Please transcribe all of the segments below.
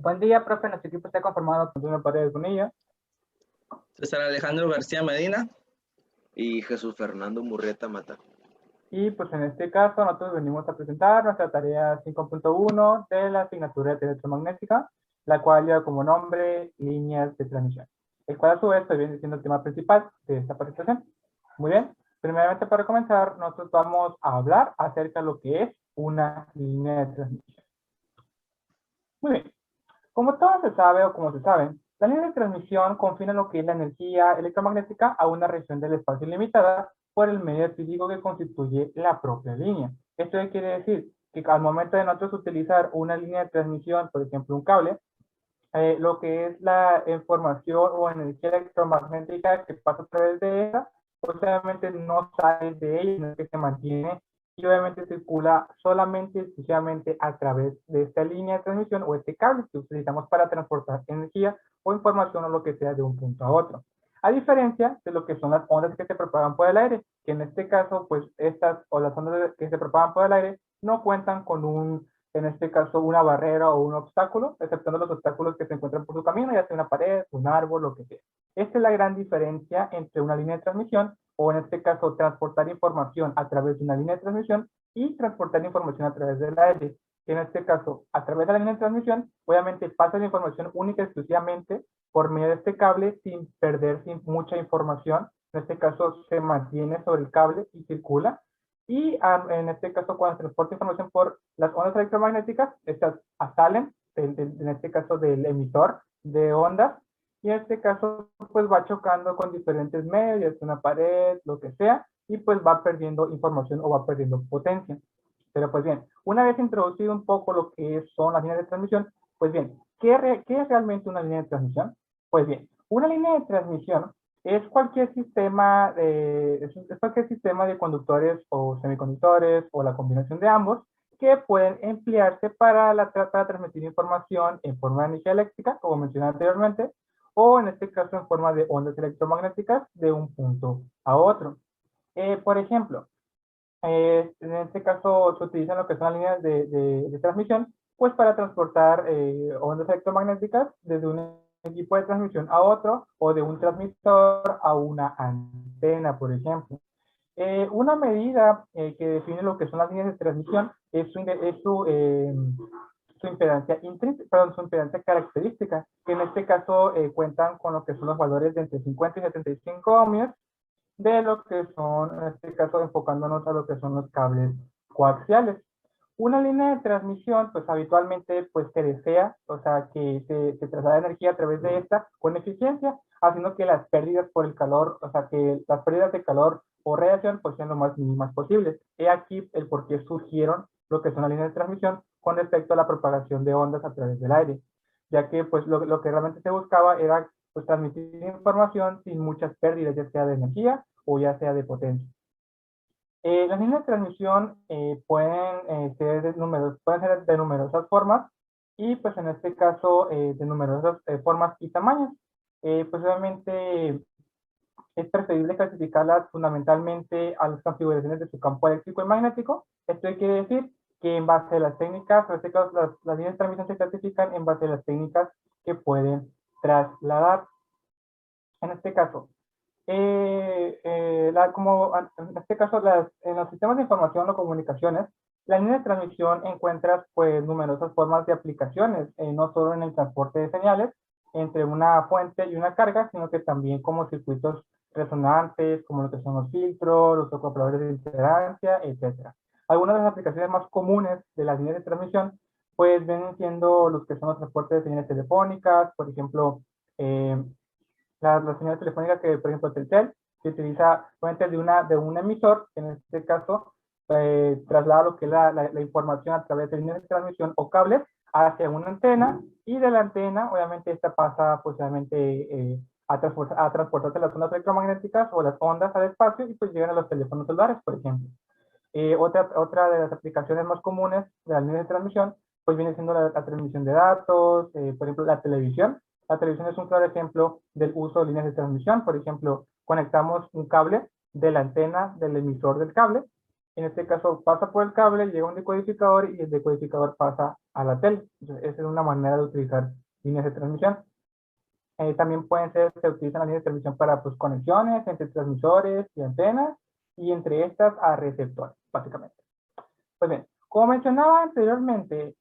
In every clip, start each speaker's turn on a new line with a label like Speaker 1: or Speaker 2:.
Speaker 1: Buen día, profe. Nuestro equipo está conformado por una pared de Bonilla.
Speaker 2: César Alejandro García Medina.
Speaker 3: Y Jesús Fernando Murrieta Mata.
Speaker 1: Y pues en este caso nosotros venimos a presentar nuestra tarea 5.1 de la asignatura de electromagnética, la cual lleva como nombre líneas de transmisión, el cual a su vez viene siendo el tema principal de esta presentación. Muy bien, primeramente para comenzar nosotros vamos a hablar acerca de lo que es una línea de transmisión. Muy bien, como todo se sabe o como se sabe, la línea de transmisión confina lo que es la energía electromagnética a una región del espacio limitada por el medio físico que constituye la propia línea. Esto quiere decir que al momento de nosotros utilizar una línea de transmisión, por ejemplo un cable, lo que es la información o energía electromagnética que pasa a través de ella, pues obviamente no sale de ella, sino que se mantiene y obviamente circula solamente y exclusivamente a través de esta línea de transmisión o este cable que utilizamos para transportar energía o información o lo que sea de un punto a otro. A diferencia de lo que son las ondas que se propagan por el aire, que en este caso, pues estas o las ondas que se propagan por el aire no cuentan con en este caso, una barrera o un obstáculo, exceptuando los obstáculos que se encuentran por su camino, ya sea una pared, un árbol, lo que sea. Esta es la gran diferencia entre una línea de transmisión, o en este caso, transportar información a través de una línea de transmisión y transportar información a través del aire. Que en este caso, a través de la línea de transmisión, obviamente pasa la información única y exclusivamente por medio de este cable sin perder mucha información. En este caso, se mantiene sobre el cable y circula. Y en este caso, cuando se transporta información por las ondas electromagnéticas, estas salen, en este caso, del emisor de ondas, y en este caso, pues va chocando con diferentes medios, una pared, lo que sea, y pues va perdiendo información o va perdiendo potencia. Pero pues bien, una vez introducido un poco lo que son las líneas de transmisión, pues bien, ¿qué es realmente una línea de transmisión? Pues bien, una línea de transmisión es cualquier sistema de conductores o semiconductores o la combinación de ambos que pueden emplearse para transmitir información en forma de energía eléctrica, como mencioné anteriormente, o en este caso en forma de ondas electromagnéticas de un punto a otro. Por ejemplo, en este caso se utilizan lo que son las líneas de transmisión, pues para transportar ondas electromagnéticas desde un equipo de transmisión a otro o de un transmisor a una antena, por ejemplo. Una medida que define lo que son las líneas de transmisión es su impedancia su impedancia característica, que en este caso cuentan con lo que son los valores de entre 50 y 75 ohmios, de lo que son, en este caso, enfocándonos a lo que son los cables coaxiales. Una línea de transmisión, pues habitualmente, pues se desea, o sea, que se traslada energía a través de esta con eficiencia, haciendo que las pérdidas por el calor, o sea, que las pérdidas de calor o radiación, pues sean lo más mínimas posibles. He aquí el por qué surgieron lo que son las líneas de transmisión con respecto a la propagación de ondas a través del aire, ya que, pues, lo que realmente se buscaba era, pues, transmitir información sin muchas pérdidas, ya sea de energía o ya sea de potencia. Las líneas de transmisión pueden ser de numerosas formas y pues en este caso de numerosas formas y tamaños. Pues obviamente es preferible clasificarlas fundamentalmente a las configuraciones de su campo eléctrico y magnético. Esto quiere decir que en base a las técnicas, en este caso las líneas de transmisión se clasifican en base a las técnicas que pueden trasladar. En este caso, como en este caso, en los sistemas de información o comunicaciones, la línea de transmisión encuentras pues numerosas formas de aplicaciones, no solo en el transporte de señales entre una fuente y una carga, sino que también como circuitos resonantes, como lo que son los filtros, los acopladores de impedancia, etcétera. Algunas de las aplicaciones más comunes de las líneas de transmisión pues vienen siendo los que son los transportes de señales telefónicas, por ejemplo, las señales telefónicas que, por ejemplo, Telcel, se utiliza fuentes de un emisor, que en este caso traslada lo que es la información a través de líneas de transmisión o cables hacia una antena, y de la antena, obviamente, esta pasa, pues, obviamente, a transportarse las ondas electromagnéticas o las ondas al espacio y pues llegan a los teléfonos celulares, por ejemplo. Otra de las aplicaciones más comunes de las líneas de transmisión, pues viene siendo la transmisión de datos, por ejemplo, la televisión. La televisión es un claro ejemplo del uso de líneas de transmisión. Por ejemplo, conectamos un cable de la antena del emisor del cable. En este caso pasa por el cable, llega a un decodificador y el decodificador pasa a la tele. Entonces, esa es una manera de utilizar líneas de transmisión. También se utilizan las líneas de transmisión para pues, conexiones entre transmisores y antenas, y entre estas a receptores, básicamente. Pues bien, como mencionaba anteriormente,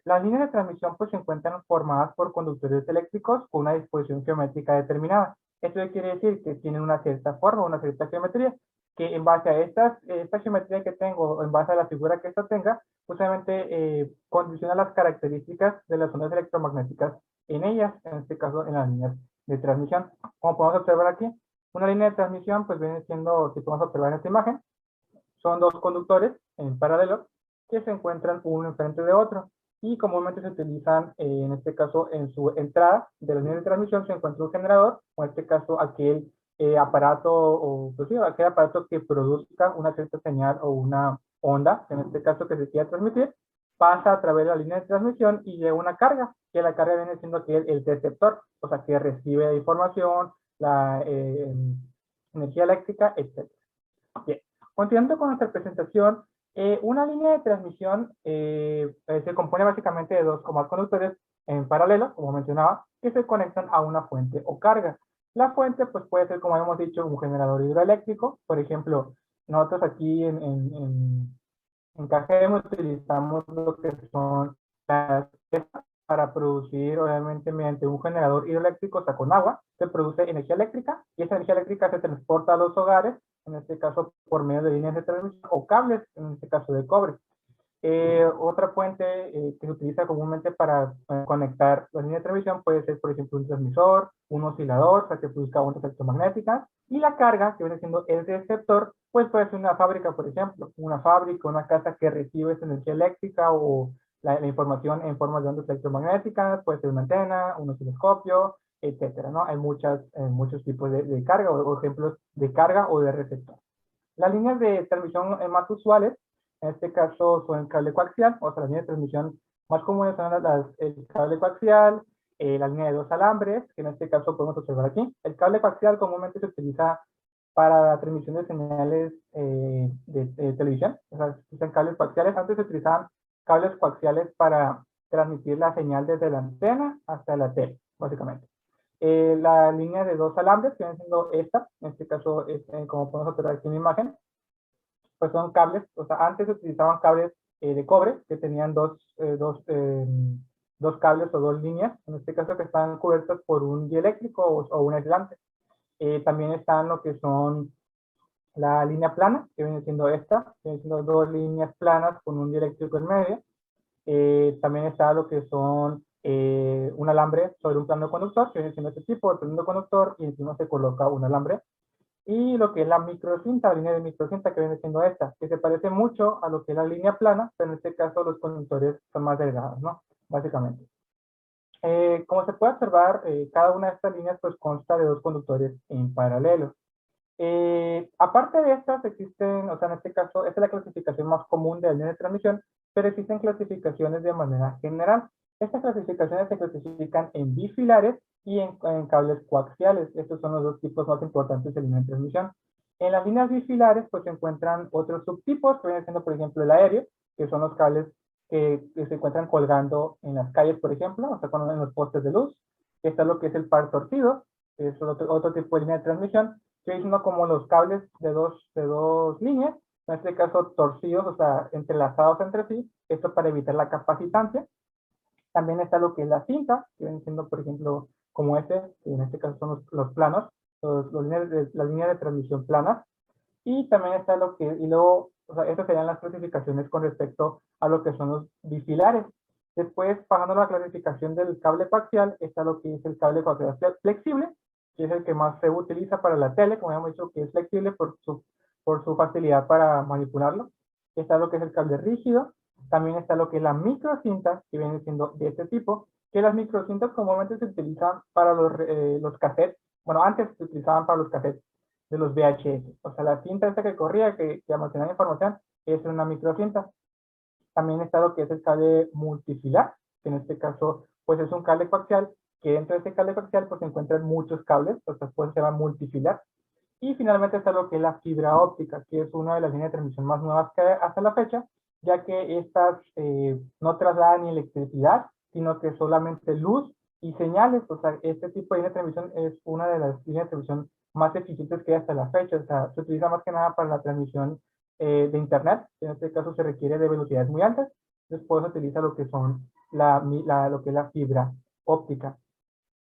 Speaker 1: las líneas de transmisión pues, se encuentran formadas por conductores eléctricos con una disposición geométrica determinada. Esto quiere decir que tienen una cierta forma, una cierta geometría, que en base a esta geometría que tengo, en base a la figura que esta tenga, pues obviamente condiciona las características de las ondas electromagnéticas en ellas, en este caso en las líneas de transmisión. Como podemos observar aquí, una línea de transmisión pues viene siendo, si podemos observar en esta imagen, son dos conductores en paralelo que se encuentran uno enfrente de otro y comúnmente se utilizan, en este caso, en su entrada de la línea de transmisión se encuentra un generador, o en este caso aquel aparato, o pues sí, aquel aparato que produzca una cierta señal o una onda, en este caso que se quiera transmitir, pasa a través de la línea de transmisión y llega una carga, que la carga viene siendo el receptor, o sea, que recibe la información, la energía eléctrica, etc. Bien. Continuando con nuestra presentación, una línea de transmisión se compone básicamente de dos o más conductores en paralelo, como mencionaba, que se conectan a una fuente o carga. La fuente pues, puede ser, como hemos dicho, un generador hidroeléctrico. Por ejemplo, nosotros aquí en Cajeme utilizamos lo que son las para producir, obviamente, mediante un generador hidroeléctrico, o sea, con agua, se produce energía eléctrica y esa energía eléctrica se transporta a los hogares, en este caso por medio de líneas de transmisión o cables, en este caso de cobre. Otra fuente que se utiliza comúnmente para conectar las líneas de transmisión puede ser, por ejemplo, un transmisor, un oscilador, para que produzca ondas electromagnéticas, y la carga, que viene siendo el receptor, pues puede ser una fábrica, por ejemplo, una fábrica, una casa que recibe esa energía eléctrica o la información en forma de ondas electromagnéticas, puede ser una antena, un osciloscopio, etcétera, ¿no? Hay muchos tipos de carga o ejemplos de carga o de receptor. Las líneas de transmisión más usuales, en este caso son el cable coaxial, o sea, las líneas de transmisión más comunes son el cable coaxial, la línea de dos alambres, que en este caso podemos observar aquí. El cable coaxial comúnmente se utiliza para la transmisión de señales de televisión, o sea, se utilizan cables coaxiales. Antes se utilizaban cables coaxiales para transmitir la señal desde la antena hasta la tele, básicamente. La línea de dos alambres, que viene siendo esta, en este caso, como podemos observar aquí en la imagen, pues son cables, o sea, antes se utilizaban cables de cobre, que tenían dos cables o dos líneas, en este caso que están cubiertas por un dieléctrico o un aislante. También están lo que son la línea plana, que viene siendo esta, que viene siendo dos líneas planas con un dieléctrico en medio. También está lo que son un alambre sobre un plano conductor, que viene siendo este tipo de plano conductor, y encima se coloca un alambre. Y lo que es la microcinta, la línea de microcinta, que viene siendo esta, que se parece mucho a lo que es la línea plana, pero en este caso los conductores son más delgados, ¿no? Básicamente. Como se puede observar, cada una de estas líneas pues consta de dos conductores en paralelo. Aparte de estas existen, o sea, en este caso, esta es la clasificación más común de la línea de transmisión, pero existen clasificaciones de manera general. Estas clasificaciones se clasifican en bifilares y en cables coaxiales. Estos son los dos tipos más importantes de línea de transmisión. En las líneas bifilares, pues se encuentran otros subtipos, que vienen siendo, por ejemplo, el aéreo, que son los cables que se encuentran colgando en las calles, por ejemplo, o sea, en los postes de luz. Está lo que es el par torcido, que es otro tipo de línea de transmisión, que es uno como los cables de dos líneas, en este caso torcidos, o sea, entrelazados entre sí, esto para evitar la capacitancia. También está lo que es la cinta, que viene siendo, por ejemplo, como que en este caso son los planos, las líneas de transmisión planas. Y también está lo que, y luego, o sea, estas serían las clasificaciones con respecto a lo que son los bifilares. Después, pasando a la clasificación del cable coaxial, está lo que es el cable coaxial flexible, que es el que más se utiliza para la tele, como hemos dicho, que es flexible por su facilidad para manipularlo. Está lo que es el cable rígido. También está lo que es la microcinta, que viene siendo de este tipo, que las microcintas comúnmente se utilizan para los cassettes. Bueno, antes se utilizaban para los cassettes de los VHS. O sea, la cinta esta que corría, que almacenaba información, es una microcinta. También está lo que es el cable multifilar, que en este caso, pues es un cable coaxial, que dentro de ese cable coaxial, pues se encuentran muchos cables, o sea, pues se llama multifilar. Y finalmente está lo que es la fibra óptica, que es una de las líneas de transmisión más nuevas que hay hasta la fecha, ya que estas no trasladan ni electricidad, sino que solamente luz y señales. O sea, este tipo de línea de transmisión es una de las líneas de transmisión más eficientes que hay hasta la fecha. O sea, se utiliza más que nada para la transmisión de internet. En este caso se requiere de velocidades muy altas. Después se utiliza lo que son lo que es la fibra óptica.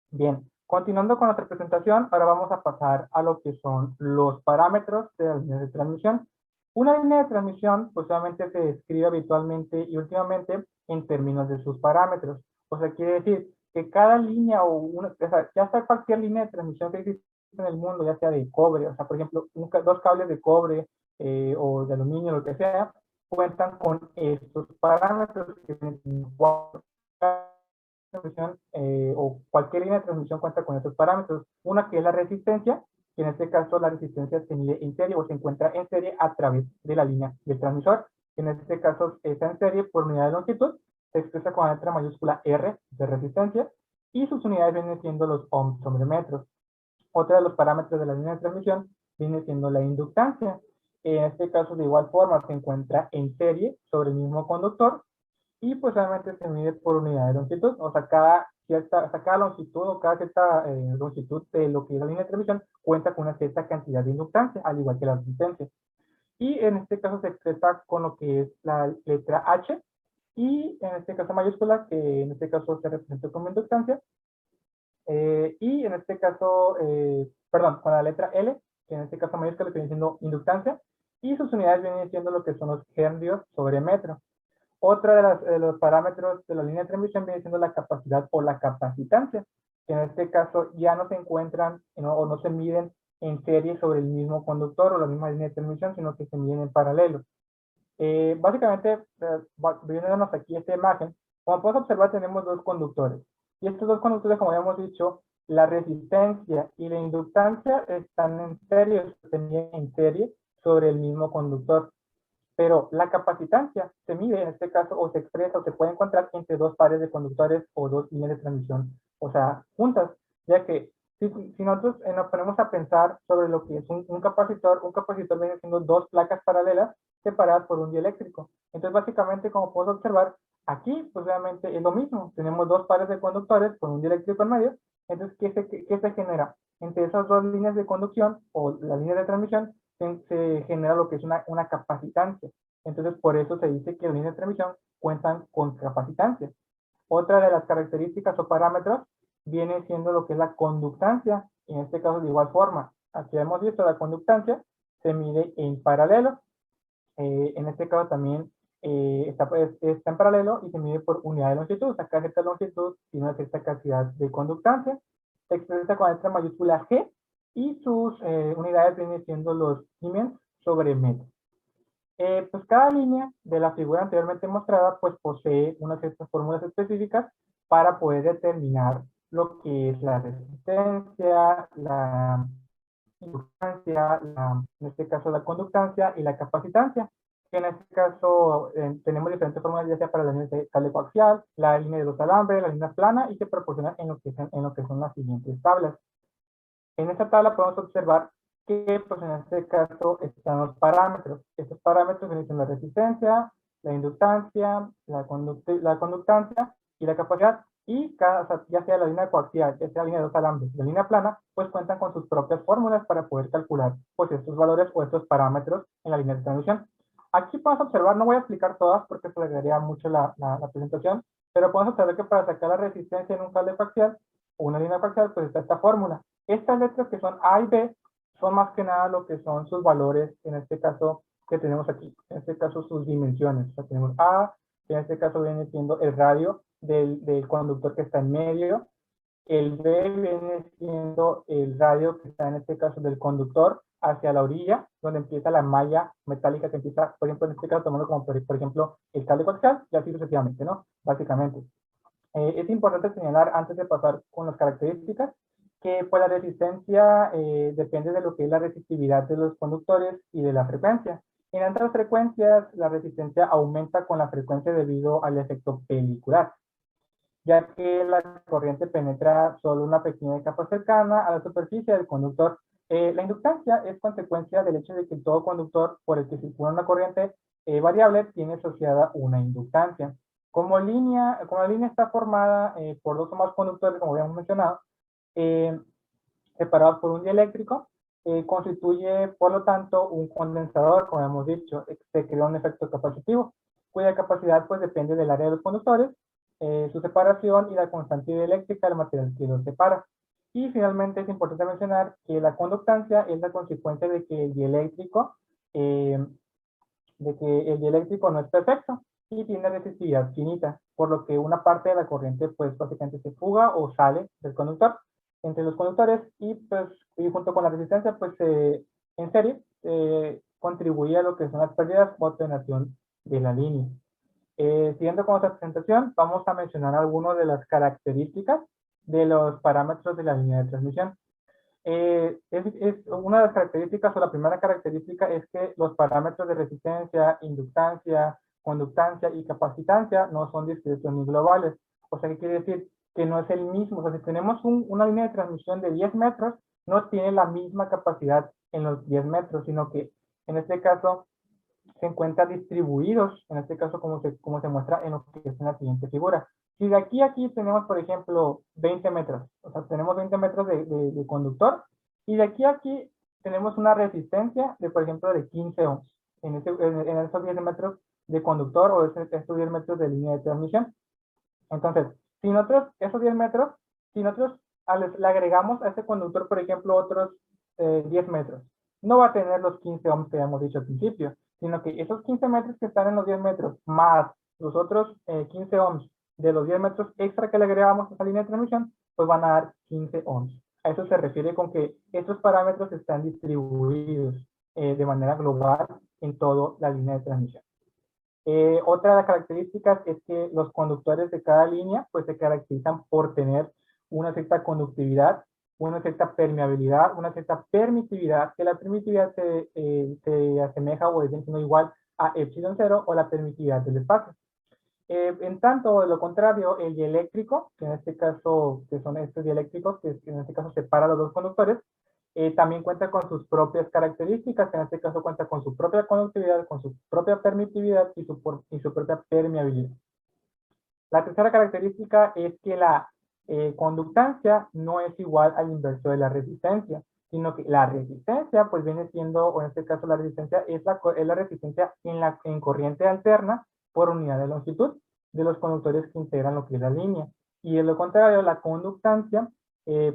Speaker 1: Bien, continuando con nuestra presentación, ahora vamos a pasar a lo que son los parámetros de las líneas de transmisión. Una línea de transmisión, pues obviamente se describe habitualmente y últimamente en términos de sus parámetros. O sea, quiere decir que cada línea o sea, ya sea cualquier línea de transmisión que existe en el mundo, ya sea de cobre, o sea, por ejemplo, dos cables de cobre o de aluminio, lo que sea, cuentan con estos parámetros que tienen transmisión o cualquier línea de transmisión cuenta con estos parámetros. Una que es la resistencia, que en este caso la resistencia se mide en serie o se encuentra en serie a través de la línea del transmisor. En este caso está en serie por unidad de longitud, se expresa con la letra mayúscula R de resistencia y sus unidades vienen siendo los ohms sobre metros. Otro de los parámetros de la línea de transmisión viene siendo la inductancia. En este caso de igual forma se encuentra en serie sobre el mismo conductor y pues realmente se mide por unidad de longitud, o sea, cada longitud o cada cierta longitud de lo que es la línea de transmisión cuenta con una cierta cantidad de inductancia, al igual que la resistencia. Y en este caso se expresa con lo que es la letra H, y en este caso mayúscula, que en este caso se representa como inductancia, y en este caso, perdón, con la letra L, que en este caso mayúscula que viene siendo inductancia, y sus unidades vienen siendo lo que son los hercios sobre metro. Otra de los parámetros de la línea de transmisión viene siendo la capacidad o la capacitancia, que en este caso ya no se encuentran o no se miden en serie sobre el mismo conductor o la misma línea de transmisión, sino que se miden en paralelo. Básicamente, viéndonos aquí esta imagen, como puedes observar tenemos dos conductores. Y estos dos conductores, como ya hemos dicho, la resistencia y la inductancia están en serie, se miden en serie sobre el mismo conductor. Pero la capacitancia se mide en este caso o se expresa o se puede encontrar entre dos pares de conductores o dos líneas de transmisión, o sea, juntas, ya que si nosotros nos ponemos a pensar sobre lo que es un capacitor viene siendo dos placas paralelas separadas por un dieléctrico. Entonces, básicamente, como puedes observar, aquí, pues realmente es lo mismo. Tenemos dos pares de conductores con un dieléctrico en medio. Entonces, ¿qué se genera? Entre esas dos líneas de conducción o la línea de transmisión se genera lo que es una capacitancia. Entonces, por eso se dice que las líneas de transmisión cuentan con capacitancia. Otra de las características o parámetros viene siendo lo que es la conductancia. En este caso, de igual forma, aquí hemos visto la conductancia se mide en paralelo. En este caso también está en paralelo y se mide por unidad de longitud. O sea, cada cierta longitud tiene una cierta cantidad de conductancia. Se expresa con la letra mayúscula G y sus unidades vienen siendo los siemens sobre metro. Pues cada línea de la figura anteriormente mostrada pues posee unas ciertas fórmulas específicas para poder determinar lo que es la resistencia, la inductancia, en este caso la conductancia y la capacitancia. Que en este caso tenemos diferentes fórmulas ya sea para la línea de cable coaxial, la línea de dos alambres, la línea plana y se proporcionan en lo que son las siguientes tablas. En esta tabla podemos observar que pues en este caso están los parámetros. Estos parámetros son la resistencia, la inductancia, la conductancia y la capacidad. Y o sea, ya sea la línea coaxial, ya sea la línea de dos alambres, la línea plana, pues cuentan con sus propias fórmulas para poder calcular pues estos valores o estos parámetros en la línea de transmisión. Aquí podemos observar, no voy a explicar todas porque se agregaría mucho la presentación, pero podemos observar que para sacar la resistencia en un cable coaxial o una línea coaxial, pues está esta fórmula. Estas letras que son A y B son más que nada lo que son sus valores, en este caso que tenemos aquí, en este caso sus dimensiones. O sea, tenemos A, que en este caso viene siendo el radio del conductor que está en medio, el B viene siendo el radio que está en este caso del conductor hacia la orilla, donde empieza la malla metálica que empieza, por ejemplo, en este caso tomando como por ejemplo el cable coaxial y así sucesivamente, ¿no? Básicamente. Es importante señalar antes de pasar con las características que pues la resistencia depende de lo que es la resistividad de los conductores y de la frecuencia. En altas frecuencias la resistencia aumenta con la frecuencia debido al efecto pelicular, ya que la corriente penetra solo una pequeña capa cercana a la superficie del conductor. La inductancia es consecuencia del hecho de que todo conductor por el que circula una corriente variable tiene asociada una inductancia. Como la línea está formada por dos o más conductores, como habíamos mencionado, separados por un dieléctrico, constituye, por lo tanto, un condensador, como hemos dicho. Se crea un efecto capacitivo, cuya capacidad pues depende del área de los conductores, su separación y la constante dieléctrica del material que los separa. Y finalmente es importante mencionar que la conductancia es la consecuencia de que el dieléctrico no es perfecto y tiene resistividad finita, por lo que una parte de la corriente pues básicamente se fuga o sale del conductor entre los conductores y pues y junto con la resistencia pues en serie contribuye a lo que son las pérdidas o atenuación de la línea. Siguiendo con nuestra presentación, vamos a mencionar algunas de las características de los parámetros de la línea de transmisión. Una de las características, o la primera característica, es que los parámetros de resistencia, inductancia, conductancia y capacitancia no son discretos ni globales. O sea, ¿qué quiere decir? Que no es el mismo. O sea, si tenemos una línea de transmisión de 10 metros, no tiene la misma capacidad en los 10 metros, sino que en este caso se encuentran distribuidos, en este caso como se muestra en lo que es en la siguiente figura. Si de aquí a aquí tenemos, por ejemplo, 20 metros, o sea, tenemos 20 metros de conductor, y de aquí a aquí tenemos una resistencia de, por ejemplo, de 15 ohms en esos 10 metros de conductor o estos 10 metros de línea de transmisión. Entonces, si nosotros, esos 10 metros, si nosotros le agregamos a ese conductor, por ejemplo, otros 10 metros, no va a tener los 15 ohms que habíamos dicho al principio, sino que esos 15 metros que están en los 10 metros, más los otros 15 ohms de los 10 metros extra que le agregamos a esa línea de transmisión, pues van a dar 15 ohms. A eso se refiere con que estos parámetros están distribuidos de manera global en toda la línea de transmisión. Otra de las características es que los conductores de cada línea pues se caracterizan por tener una cierta conductividad, una cierta permeabilidad, una cierta permitividad, que la permitividad se asemeja o es igual a epsilon 0 o la permitividad del espacio. En tanto, de lo contrario, el dieléctrico, que en este caso, que son estos dieléctricos, que en este caso separa los dos conductores, también cuenta con sus propias características, que en este caso cuenta con su propia conductividad, con su propia permitividad y su propia permeabilidad. La tercera característica es que la conductancia no es igual al inverso de la resistencia, sino que la resistencia pues viene siendo, o en este caso la resistencia es la resistencia en corriente alterna por unidad de longitud de los conductores que integran lo que es la línea. Y de lo contrario, la conductancia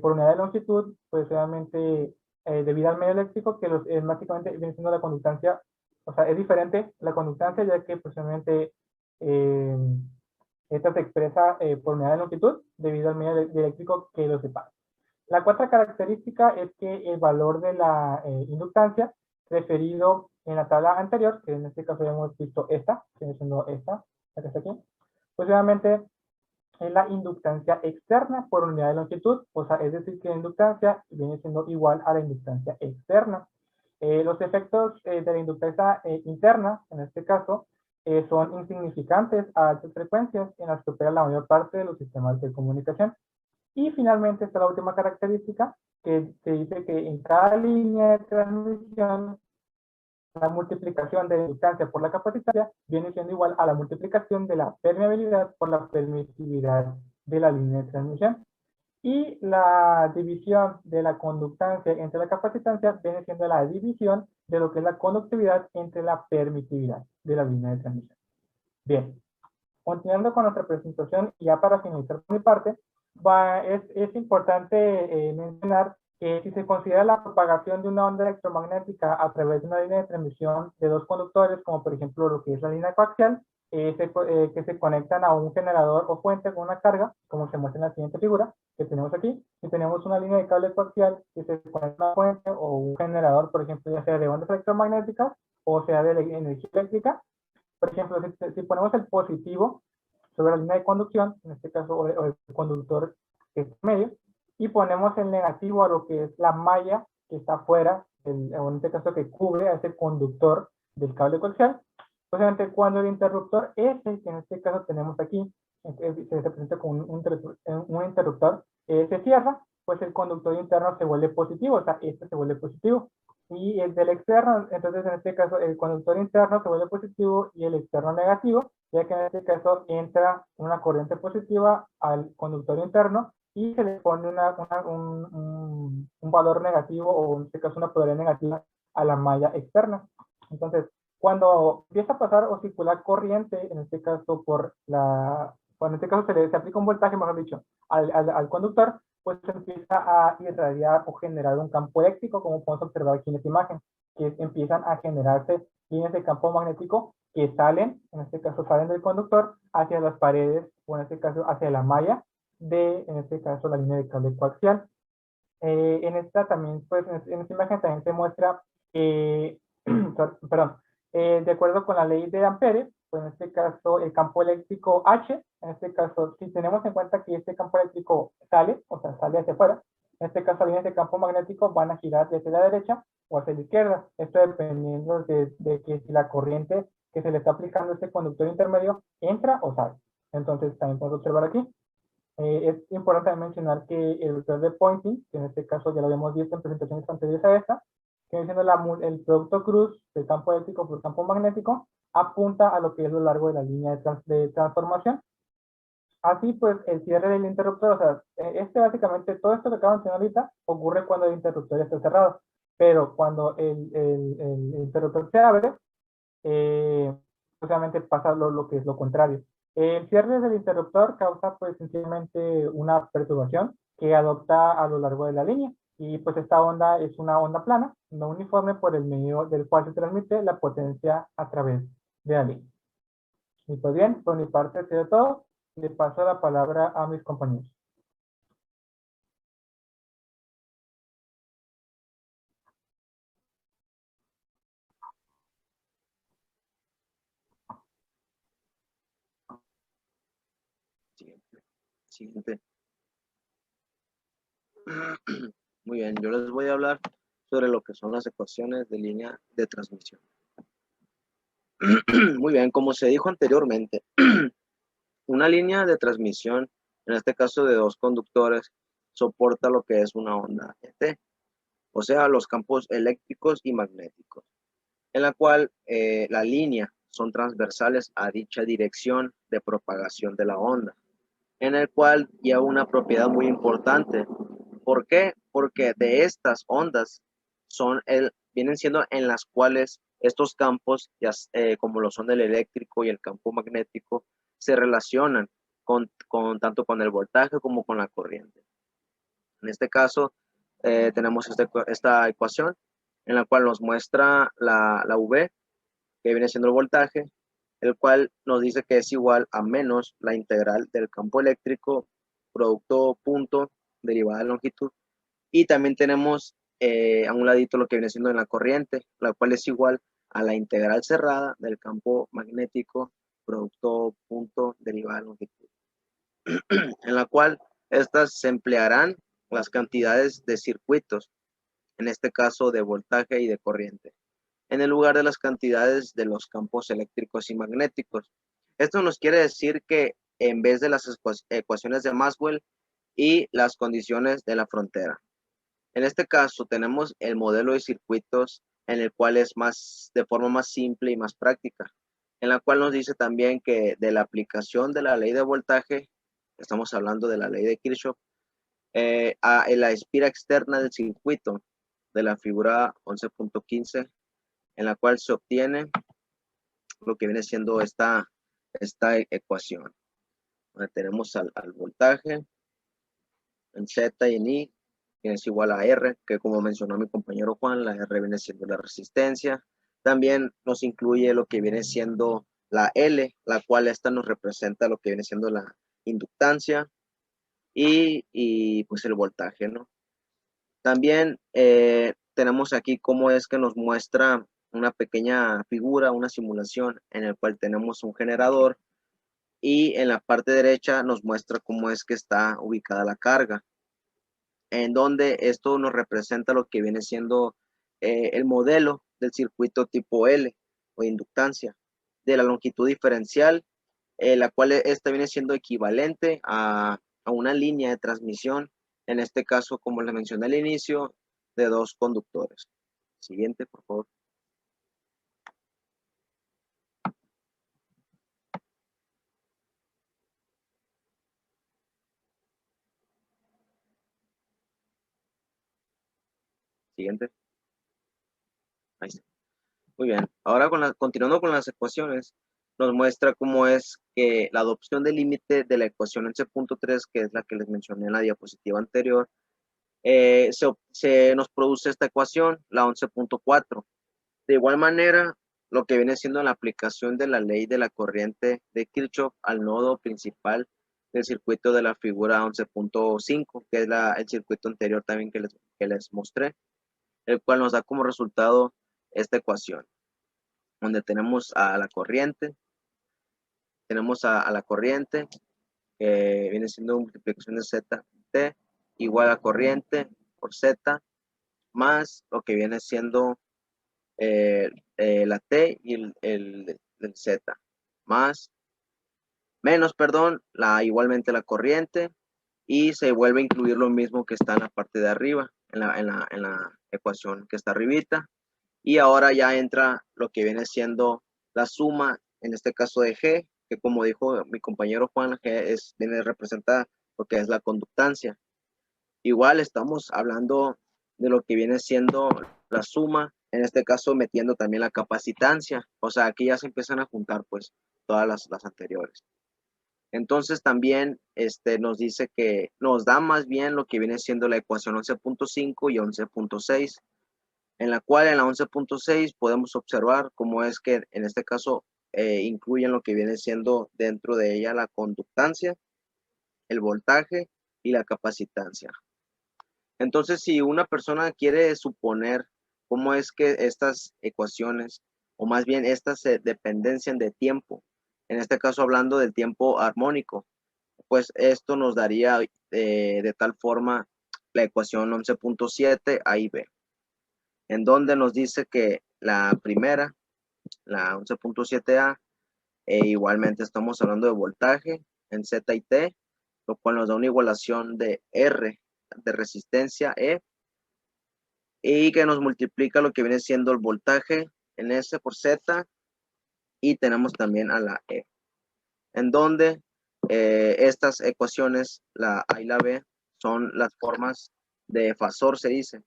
Speaker 1: por unidad de longitud, pues obviamente debido al medio eléctrico, que básicamente viene siendo la conductancia, o sea, es diferente la conductancia, ya que pues obviamente esta se expresa por unidad de longitud debido al medio eléctrico que lo separa. La cuarta característica es que el valor de la inductancia referido en la tabla anterior, que en este caso ya hemos visto esta, que viene siendo esta, la que está aquí, pues obviamente es la inductancia externa por unidad de longitud, o sea, es decir, que la inductancia viene siendo igual a la inductancia externa. Los efectos de la inductancia interna, en este caso, son insignificantes a altas frecuencias en las que opera la mayor parte de los sistemas de comunicación. Y finalmente está la última característica, que se dice que en cada línea de transmisión la multiplicación de la inductancia por la capacitancia viene siendo igual a la multiplicación de la permeabilidad por la permitividad de la línea de transmisión. Y la división de la conductancia entre la capacitancia viene siendo la división de lo que es la conductividad entre la permitividad de la línea de transmisión. Bien, continuando con nuestra presentación, y ya para finalizar por mi parte, es importante mencionar que si se considera la propagación de una onda electromagnética a través de una línea de transmisión de dos conductores, como por ejemplo lo que es la línea coaxial, que se conectan a un generador o fuente con una carga, como se muestra en la siguiente figura que tenemos aquí. Si tenemos una línea de cable coaxial que se conecta a una fuente o un generador, por ejemplo, ya sea de ondas electromagnéticas o sea de energía eléctrica, por ejemplo, si ponemos el positivo sobre la línea de conducción, en este caso, o el conductor que es medio, y ponemos el negativo a lo que es la malla que está afuera, o en este caso que cubre a ese conductor del cable coaxial. Obviamente, cuando el interruptor S, que en este caso tenemos aquí, se representa con un interruptor, se cierra, pues el conductor interno se vuelve positivo, o sea, este se vuelve positivo. y el del externo, entonces en este caso el conductor interno se vuelve positivo y el externo negativo, ya que en este caso entra una corriente positiva al conductor interno y se le pone un valor negativo o en este caso una polaridad negativa a la malla externa. Entonces, cuando empieza a pasar o circular corriente, en este caso en este caso se aplica un voltaje, mejor dicho, al conductor, pues se empieza a irradiar o generar un campo eléctrico, como podemos observar aquí en esta imagen, que empiezan a generarse líneas de campo magnético que salen, en este caso salen del conductor, hacia las paredes, o en este caso hacia la malla en este caso, la línea de cable coaxial. En esta también, pues, en esta imagen también se muestra, perdón, de acuerdo con la ley de Ampere, pues en este caso el campo eléctrico H, en este caso, si tenemos en cuenta que este campo eléctrico sale, o sea, sale hacia afuera, en este caso líneas de campo magnético van a girar hacia la derecha o hacia la izquierda, esto dependiendo de que si la corriente que se le está aplicando a este conductor intermedio entra o sale. Entonces, también podemos observar aquí. Es importante mencionar que el vector de Poynting, que en este caso ya lo habíamos visto en presentaciones anteriores a esta, que viene siendo el producto cruz del campo eléctrico por campo magnético, apunta a lo que es lo largo de la línea de transformación. Así pues, el cierre del interruptor, o sea, básicamente, todo esto que acabo de mencionar ahorita, ocurre cuando el interruptor está cerrado, pero cuando el interruptor se abre, obviamente pasa lo que es lo contrario. El cierre del interruptor causa pues sencillamente una perturbación que adopta a lo largo de la línea y pues esta onda es una onda plana, no uniforme por el medio del cual se transmite la potencia a través de la línea. Y pues bien, por mi parte ha sido todo. Le paso la palabra a mis compañeros.
Speaker 3: Siguiente. Muy bien, yo les voy a hablar sobre lo que son las ecuaciones de línea de transmisión. Muy bien, como se dijo anteriormente, una línea de transmisión, en este caso de dos conductores, soporta lo que es una onda ET, o sea, los campos eléctricos y magnéticos, en la cual la línea son transversales a dicha dirección de propagación de la onda, en el cual lleva una propiedad muy importante. ¿Por qué? Porque de estas ondas vienen siendo en las cuales estos campos, como lo son el eléctrico y el campo magnético, se relacionan tanto con el voltaje como con la corriente. En este caso, tenemos esta ecuación en la cual nos muestra la V, que viene siendo el voltaje, el cual nos dice que es igual a menos la integral del campo eléctrico, producto punto, derivada de longitud. Y también tenemos a un ladito lo que viene siendo en la corriente, la cual es igual a la integral cerrada del campo magnético, producto punto, derivada de longitud. En la cual estas se emplearán las cantidades de circuitos, en este caso de voltaje y de corriente, en el lugar de las cantidades de los campos eléctricos y magnéticos. Esto nos quiere decir que en vez de las ecuaciones de Maxwell y las condiciones de la frontera. En este caso tenemos el modelo de circuitos en el cual es de forma más simple y más práctica, en la cual nos dice también que de la aplicación de la ley de voltaje, estamos hablando de la ley de Kirchhoff, a la espira externa del circuito de la figura 11.15, en la cual se obtiene lo que viene siendo esta ecuación. Donde tenemos al voltaje en Z y en I, que es igual a R, que como mencionó mi compañero Juan, la R viene siendo la resistencia. También nos incluye lo que viene siendo la L, la cual esta nos representa lo que viene siendo la inductancia y pues el voltaje, ¿no? También tenemos aquí cómo es que nos muestra una pequeña figura, una simulación en el cual tenemos un generador y en la parte derecha nos muestra cómo es que está ubicada la carga, en donde esto nos representa lo que viene siendo el modelo del circuito tipo L o inductancia de la longitud diferencial, la cual esta viene siendo equivalente a una línea de transmisión, en este caso, como les mencioné al inicio, de dos conductores. Siguiente, por favor. Siguiente. Ahí está. Muy bien. Ahora continuando con las ecuaciones, nos muestra cómo es que la adopción del límite de la ecuación 11.3, que es la que les mencioné en la diapositiva anterior, se nos produce esta ecuación, la 11.4. De igual manera, lo que viene siendo la aplicación de la ley de la corriente de Kirchhoff al nodo principal del circuito de la figura 11.5, que es el circuito anterior también que les mostré, el cual nos da como resultado esta ecuación, donde tenemos a la corriente, que viene siendo multiplicación de Z T igual a corriente por Z más lo que viene siendo la T y el Z más menos, perdón, igualmente la corriente, y se vuelve a incluir lo mismo que está en la parte de arriba, en la ecuación que está arribita, y ahora ya entra lo que viene siendo la suma, en este caso de G, que como dijo mi compañero Juan, G viene representada lo que es la conductancia. Igual estamos hablando de lo que viene siendo la suma, en este caso metiendo también la capacitancia, o sea, aquí ya se empiezan a juntar pues todas las anteriores. Entonces también nos dice que nos da más bien lo que viene siendo la ecuación 11.5 y 11.6, en la cual en la 11.6 podemos observar cómo es que en este caso incluyen lo que viene siendo dentro de ella la conductancia, el voltaje y la capacitancia. Entonces, si una persona quiere suponer cómo es que estas ecuaciones, o más bien estas se dependencian de tiempo, en este caso hablando del tiempo armónico, pues esto nos daría de tal forma la ecuación 11.7 A y B, en donde nos dice que la primera, la 11.7A, igualmente estamos hablando de voltaje en Z y T, lo cual nos da una igualación de R, de resistencia E, y que nos multiplica lo que viene siendo el voltaje en S por Z, y tenemos también a la E, en donde estas ecuaciones, la A y la B, son las formas de fasor, se dice,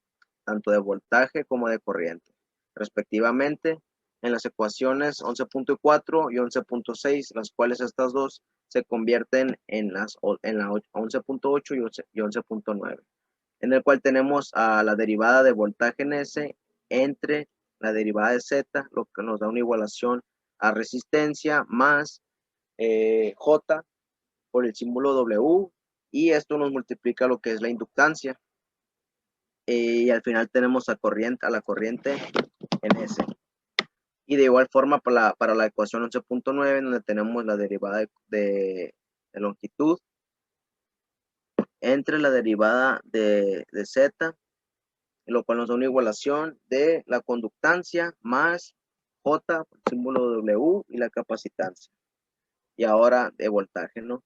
Speaker 3: tanto de voltaje como de corriente, respectivamente, en las ecuaciones 11.4 y 11.6, las cuales estas dos se convierten en la 11.8 y 11.9, en el cual tenemos a la derivada de voltaje en S entre la derivada de Z, lo que nos da una igualación a resistencia más J por el símbolo W, y esto nos multiplica lo que es la inductancia, y al final tenemos a la corriente en S. Y de igual forma para la ecuación 11.9, donde tenemos la derivada de longitud entre la derivada de Z, lo cual nos da una igualación de la conductancia más J, por el símbolo W, y la capacitancia. Y ahora de voltaje, ¿no?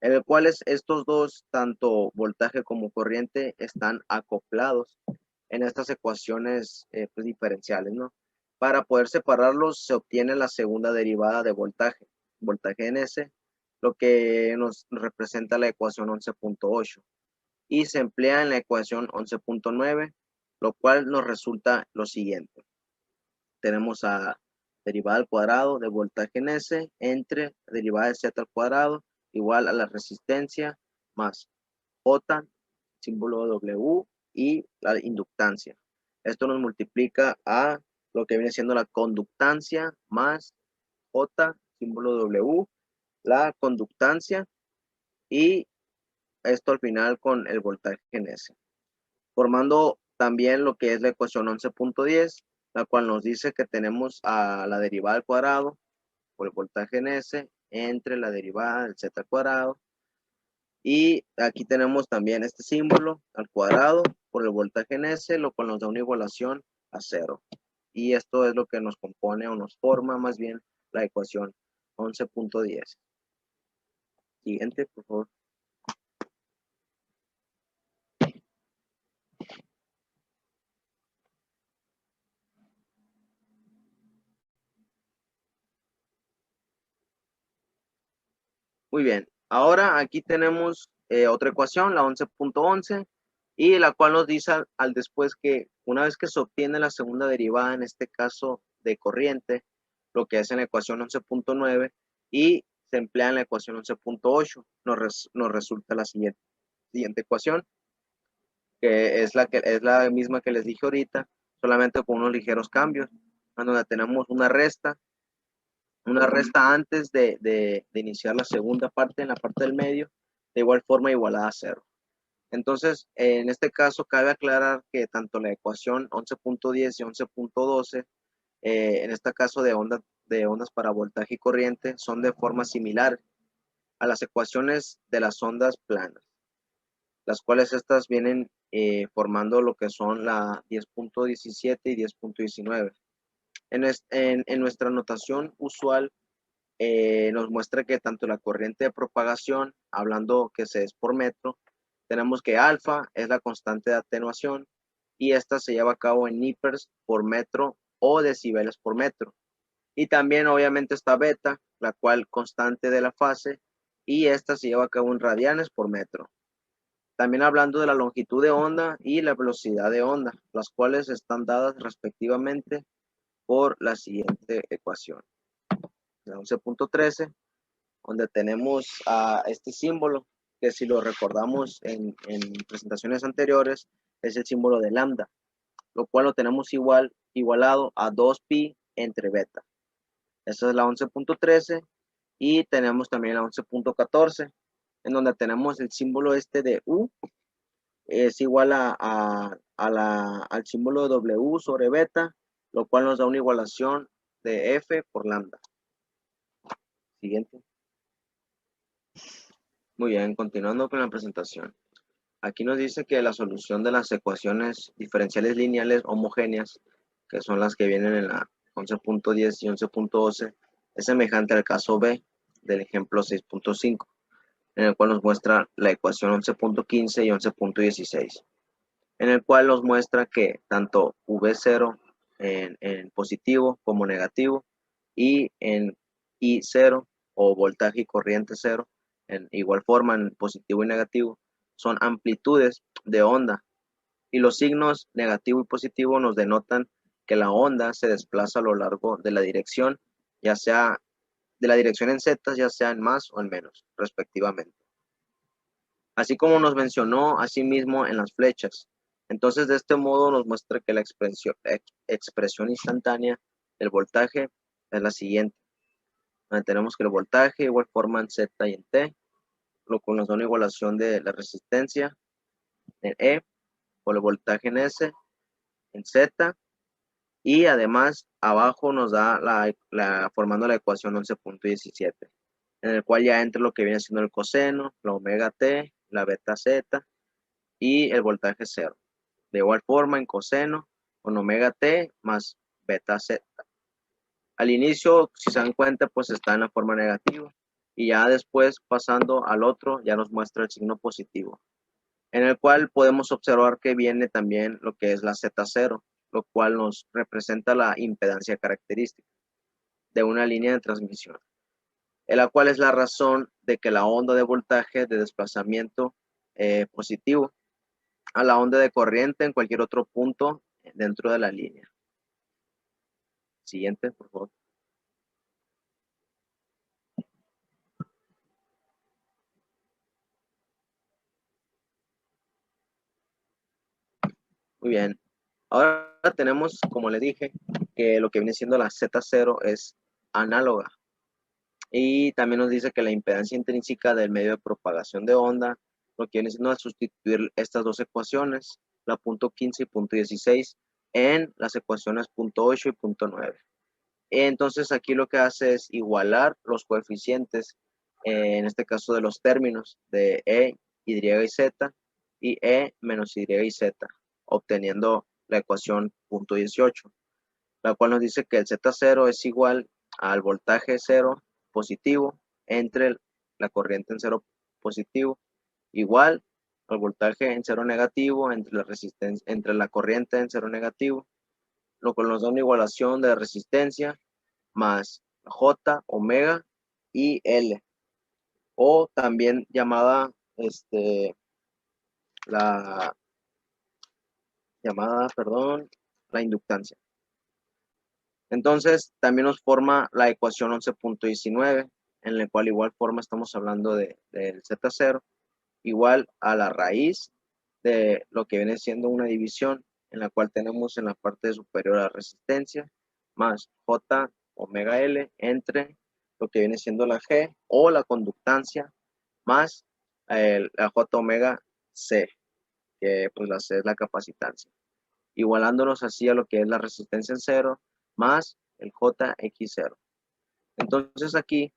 Speaker 3: En el cual estos dos, tanto voltaje como corriente, están acoplados en estas ecuaciones pues, diferenciales, ¿no? Para poder separarlos se obtiene la segunda derivada de voltaje en S, lo que nos representa la ecuación 11.8, y se emplea en la ecuación 11.9, lo cual nos resulta lo siguiente. Tenemos a derivada al cuadrado de voltaje en S entre derivada de Z al cuadrado igual a la resistencia más J, símbolo W, y la inductancia. Esto nos multiplica a lo que viene siendo la conductancia más J, símbolo W, la conductancia, y esto al final con el voltaje en S, formando también lo que es la ecuación 11.10, la cual nos dice que tenemos a la derivada al cuadrado por el voltaje en S entre la derivada del Z al cuadrado, y aquí tenemos también este símbolo al cuadrado por el voltaje en S, lo cual nos da una igualación a 0. Y esto es lo que nos compone o nos forma más bien la ecuación 11.10. Siguiente, por favor. Muy bien. Ahora aquí tenemos otra ecuación, la 11.11, y la cual nos dice al después que una vez que se obtiene la segunda derivada, en este caso de corriente, lo que es en la ecuación 11.9, y se emplea en la ecuación 11.8, nos resulta la siguiente ecuación, que es la misma que les dije ahorita, solamente con unos ligeros cambios, en donde tenemos una resta antes de iniciar la segunda parte, en la parte del medio, de igual forma igualada a 0. Entonces, en este caso, cabe aclarar que tanto la ecuación 11.10 y 11.12, en este caso de ondas para voltaje y corriente, son de forma similar a las ecuaciones de las ondas planas, las cuales estas vienen formando lo que son la 10.17 y 10.19. En nuestra notación usual, nos muestra que tanto la corriente de propagación, hablando que se es por metro, tenemos que alfa es la constante de atenuación y esta se lleva a cabo en nipers por metro o decibeles por metro. Y también obviamente está beta, la cual constante de la fase, y esta se lleva a cabo en radianes por metro. También hablando de la longitud de onda y la velocidad de onda, las cuales están dadas respectivamente por la siguiente ecuación. La 11.13, donde tenemos a este símbolo, que si lo recordamos en presentaciones anteriores, es el símbolo de lambda, lo cual lo tenemos igualado a 2pi entre beta. Esa es la 11.13, y tenemos también la 11.14, en donde tenemos el símbolo este de U, es igual al símbolo de W sobre beta, lo cual nos da una igualación de F por lambda. Siguiente. Muy bien, continuando con la presentación. Aquí nos dice que la solución de las ecuaciones diferenciales lineales homogéneas, que son las que vienen en la 11.10 y 11.12, es semejante al caso B del ejemplo 6.5, en el cual nos muestra la ecuación 11.15 y 11.16, en el cual nos muestra que tanto V0 en positivo como negativo, y en I0 o voltaje y corriente 0, en igual forma en positivo y negativo, son amplitudes de onda, y los signos negativo y positivo nos denotan que la onda se desplaza a lo largo de la dirección, ya sea de la dirección en Z, ya sea en más o en menos, respectivamente. Así como nos mencionó asimismo en las flechas. Entonces, de este modo nos muestra que la expresión instantánea del voltaje es la siguiente. Tenemos que el voltaje igual forma en Z y en T, lo cual nos da una igualación de la resistencia en E por el voltaje en S, en Z, y además abajo nos da formando la ecuación 11.17, en el cual ya entra lo que viene siendo el coseno, la omega T, la beta Z y el voltaje 0. De igual forma en coseno con omega T más beta Z. Al inicio, si se dan cuenta, pues está en la forma negativa, y ya después pasando al otro ya nos muestra el signo positivo, en el cual podemos observar que viene también lo que es la Z0, lo cual nos representa la impedancia característica de una línea de transmisión, en la cual es la razón de que la onda de voltaje de desplazamiento positivo a la onda de corriente en cualquier otro punto dentro de la línea. Siguiente, por favor. Muy bien. Ahora tenemos, como le dije, que lo que viene siendo la Z0 es análoga. Y también nos dice que la impedancia intrínseca del medio de propagación de onda, lo que viene siendo al sustituir estas dos ecuaciones, la punto 15 y punto 16, en las ecuaciones punto 8 y punto 9. Entonces aquí lo que hace es igualar los coeficientes, en este caso de los términos de E, Y y Z, y E menos Y y Z, obteniendo la ecuación punto 18, la cual nos dice que el Z0 es igual al voltaje 0 positivo entre la corriente en 0 positivo, igual al voltaje en 0 negativo entre la corriente en 0 negativo, lo cual nos da una igualación de resistencia más J, omega y L, o también llamada, la inductancia. Entonces, también nos forma la ecuación 11.19, en la cual igual forma estamos hablando del Z0, igual a la raíz de lo que viene siendo una división, en la cual tenemos en la parte superior la resistencia, más J omega L entre lo que viene siendo la G o la conductancia, más la J omega C, que pues la C es la capacitancia, igualándonos así a lo que es la resistencia en cero, más el JX0. Entonces aquí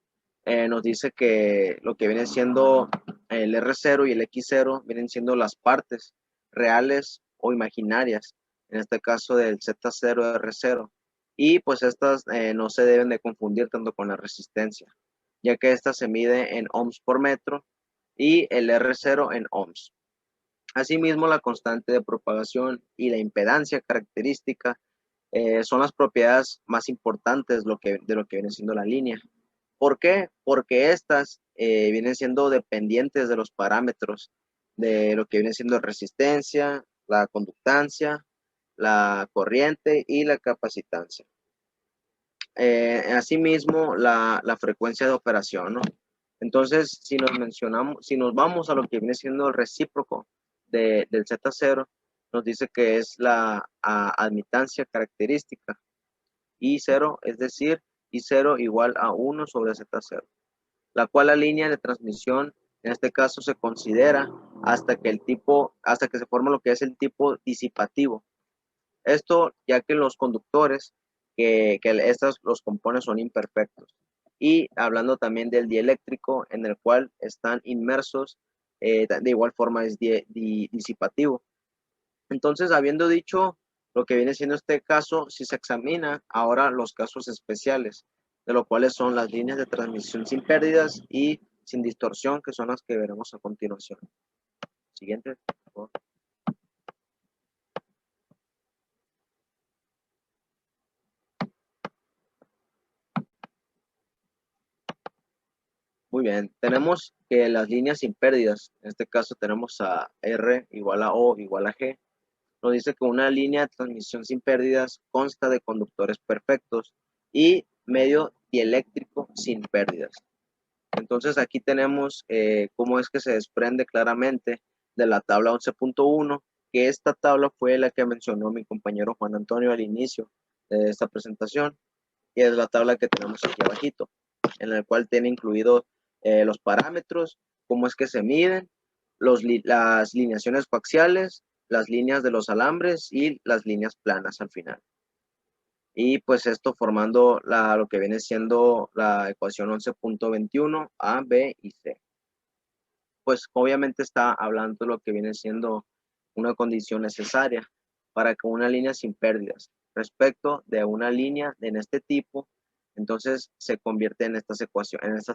Speaker 3: nos dice que lo que viene siendo el R0 y el X0 vienen siendo las partes reales o imaginarias, en este caso del Z0 R0. Y pues estas no se deben de confundir tanto con la resistencia, ya que esta se mide en ohms por metro y el R0 en ohms. Asimismo, la constante de propagación y la impedancia característica son las propiedades más importantes de lo que viene siendo la línea. ¿Por qué? Porque estas vienen siendo dependientes de los parámetros de lo que viene siendo resistencia, la conductancia, la corriente y la capacitancia. Asimismo, la frecuencia de operación, ¿no? Entonces, si nos vamos a lo que viene siendo el recíproco del Z0, nos dice que es la admitancia característica I0, es decir, I0 igual a 1 sobre Z0, la cual la línea de transmisión en este caso se considera hasta que se forma lo que es el tipo disipativo. Esto ya que los conductores los componen son imperfectos. Y hablando también del dieléctrico, en el cual están inmersos, de igual forma es disipativo. Entonces, habiendo dicho lo que viene siendo este caso, si se examina ahora los casos especiales, de lo cuales son las líneas de transmisión sin pérdidas y sin distorsión, que son las que veremos a continuación. Siguiente, por favor. Muy bien, tenemos que las líneas sin pérdidas, en este caso tenemos a R igual a O igual a G, nos dice que una línea de transmisión sin pérdidas consta de conductores perfectos y medio dieléctrico sin pérdidas. Entonces aquí tenemos cómo es que se desprende claramente de la tabla 11.1, que esta tabla fue la que mencionó mi compañero Juan Antonio al inicio de esta presentación, y es la tabla que tenemos aquí abajito, en la cual tiene incluidos los parámetros, cómo es que se miden, las lineaciones coaxiales, las líneas de los alambres y las líneas planas al final. Y pues esto formando lo que viene siendo la ecuación 11.21 A, B y C. Pues obviamente está hablando de lo que viene siendo una condición necesaria para que una línea sin pérdidas respecto de una línea en este tipo, entonces se convierte en estas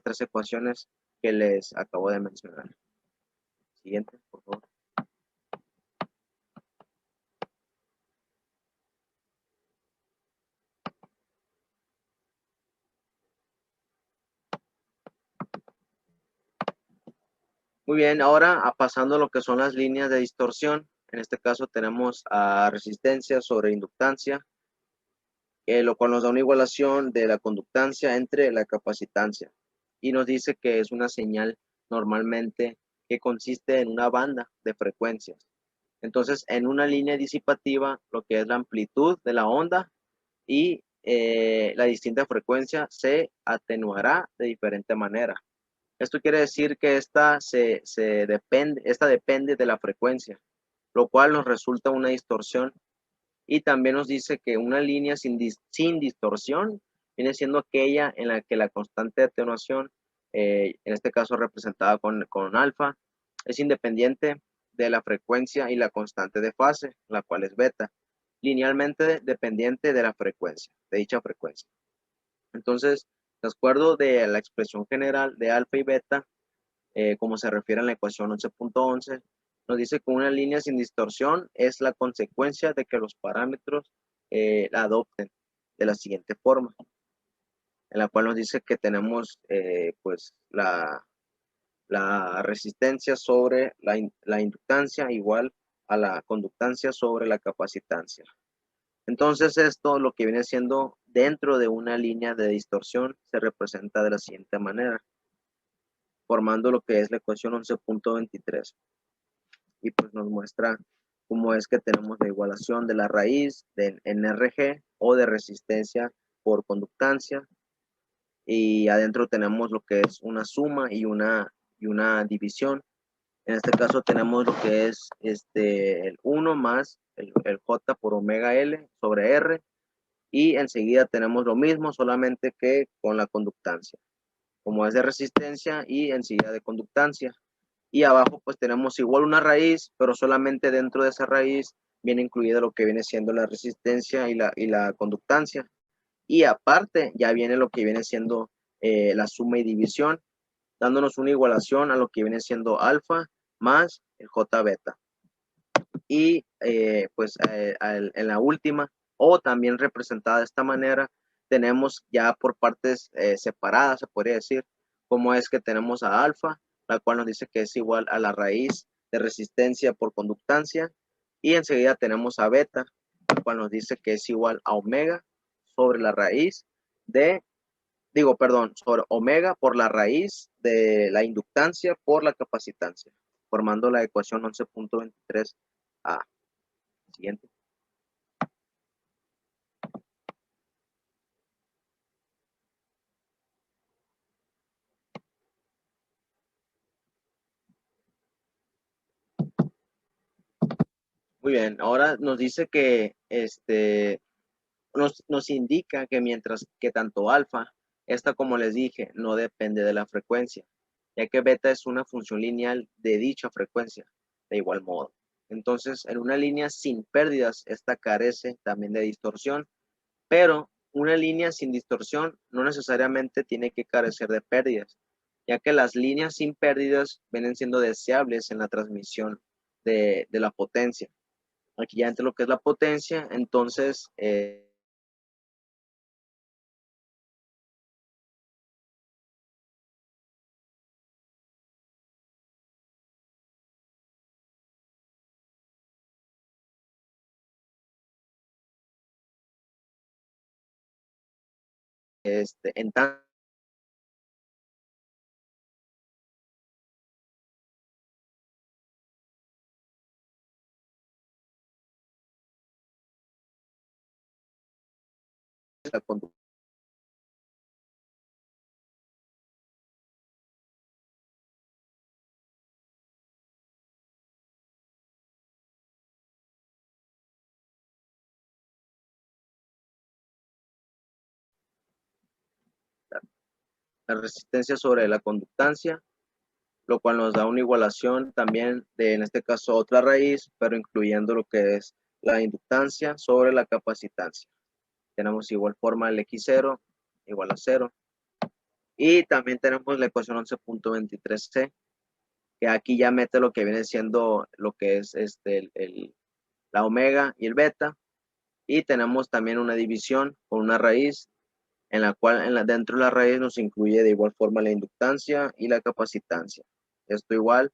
Speaker 3: tres ecuaciones que les acabo de mencionar. Siguiente, por favor. Muy bien, ahora pasando a lo que son las líneas de distorsión. En este caso tenemos a resistencia sobre inductancia, lo cual nos da una igualación de la conductancia entre la capacitancia. Y nos dice que es una señal normalmente que consiste en una banda de frecuencias. Entonces, en una línea disipativa, lo que es la amplitud de la onda y la distinta frecuencia se atenuará de diferente manera. Esto quiere decir que esta depende de la frecuencia, lo cual nos resulta una distorsión. Y también nos dice que una línea sin distorsión viene siendo aquella en la que la constante de atenuación, en este caso representada con alfa, es independiente de la frecuencia y la constante de fase, la cual es beta, linealmente dependiente de la frecuencia, de dicha frecuencia. Entonces, de acuerdo de la expresión general de alfa y beta, como se refiere en la ecuación 11.11, nos dice que una línea sin distorsión es la consecuencia de que los parámetros la adopten de la siguiente forma, en la cual nos dice que tenemos pues la resistencia sobre la inductancia igual a la conductancia sobre la capacitancia. Entonces esto, lo que viene siendo dentro de una línea de distorsión, se representa de la siguiente manera, formando lo que es la ecuación 11.23. Y pues nos muestra cómo es que tenemos la igualación de la raíz de NRG o de resistencia por conductancia. Y adentro tenemos lo que es una suma y una división. En este caso tenemos lo que es el 1 más el J por omega L sobre R. Y enseguida tenemos lo mismo, solamente que con la conductancia. Como es de resistencia y enseguida de conductancia. Y abajo pues tenemos igual una raíz, pero solamente dentro de esa raíz viene incluida lo que viene siendo la resistencia y la conductancia. Y aparte ya viene lo que viene siendo la suma y división, dándonos una igualación a lo que viene siendo alfa más el J beta. Y en la última, o también representada de esta manera, tenemos ya por partes separadas, se podría decir, como es que tenemos a alfa, la cual nos dice que es igual a la raíz de resistencia por conductancia, y enseguida tenemos a beta, la cual nos dice que es igual a omega sobre la raíz sobre omega por la raíz de la inductancia por la capacitancia, formando la ecuación 11.23a. Siguiente. Muy bien, ahora nos dice que nos indica que mientras que tanto alfa, esta como les dije, no depende de la frecuencia, ya que beta es una función lineal de dicha frecuencia, de igual modo. Entonces, en una línea sin pérdidas, esta carece también de distorsión, pero una línea sin distorsión no necesariamente tiene que carecer de pérdidas, ya que las líneas sin pérdidas vienen siendo deseables en la transmisión de la potencia. Aquí ya entre lo que es la potencia, entonces en tanto la conducción la resistencia sobre la conductancia, lo cual nos da una igualación también de, en este caso, otra raíz, pero incluyendo lo que es la inductancia sobre la capacitancia. Tenemos igual forma el X0 igual a 0. Y también tenemos la ecuación 11.23c, que aquí ya mete lo que viene siendo lo que es la omega y el beta. Y tenemos también una división con una raíz, en la cual dentro de la raíz nos incluye de igual forma la inductancia y la capacitancia. Esto igual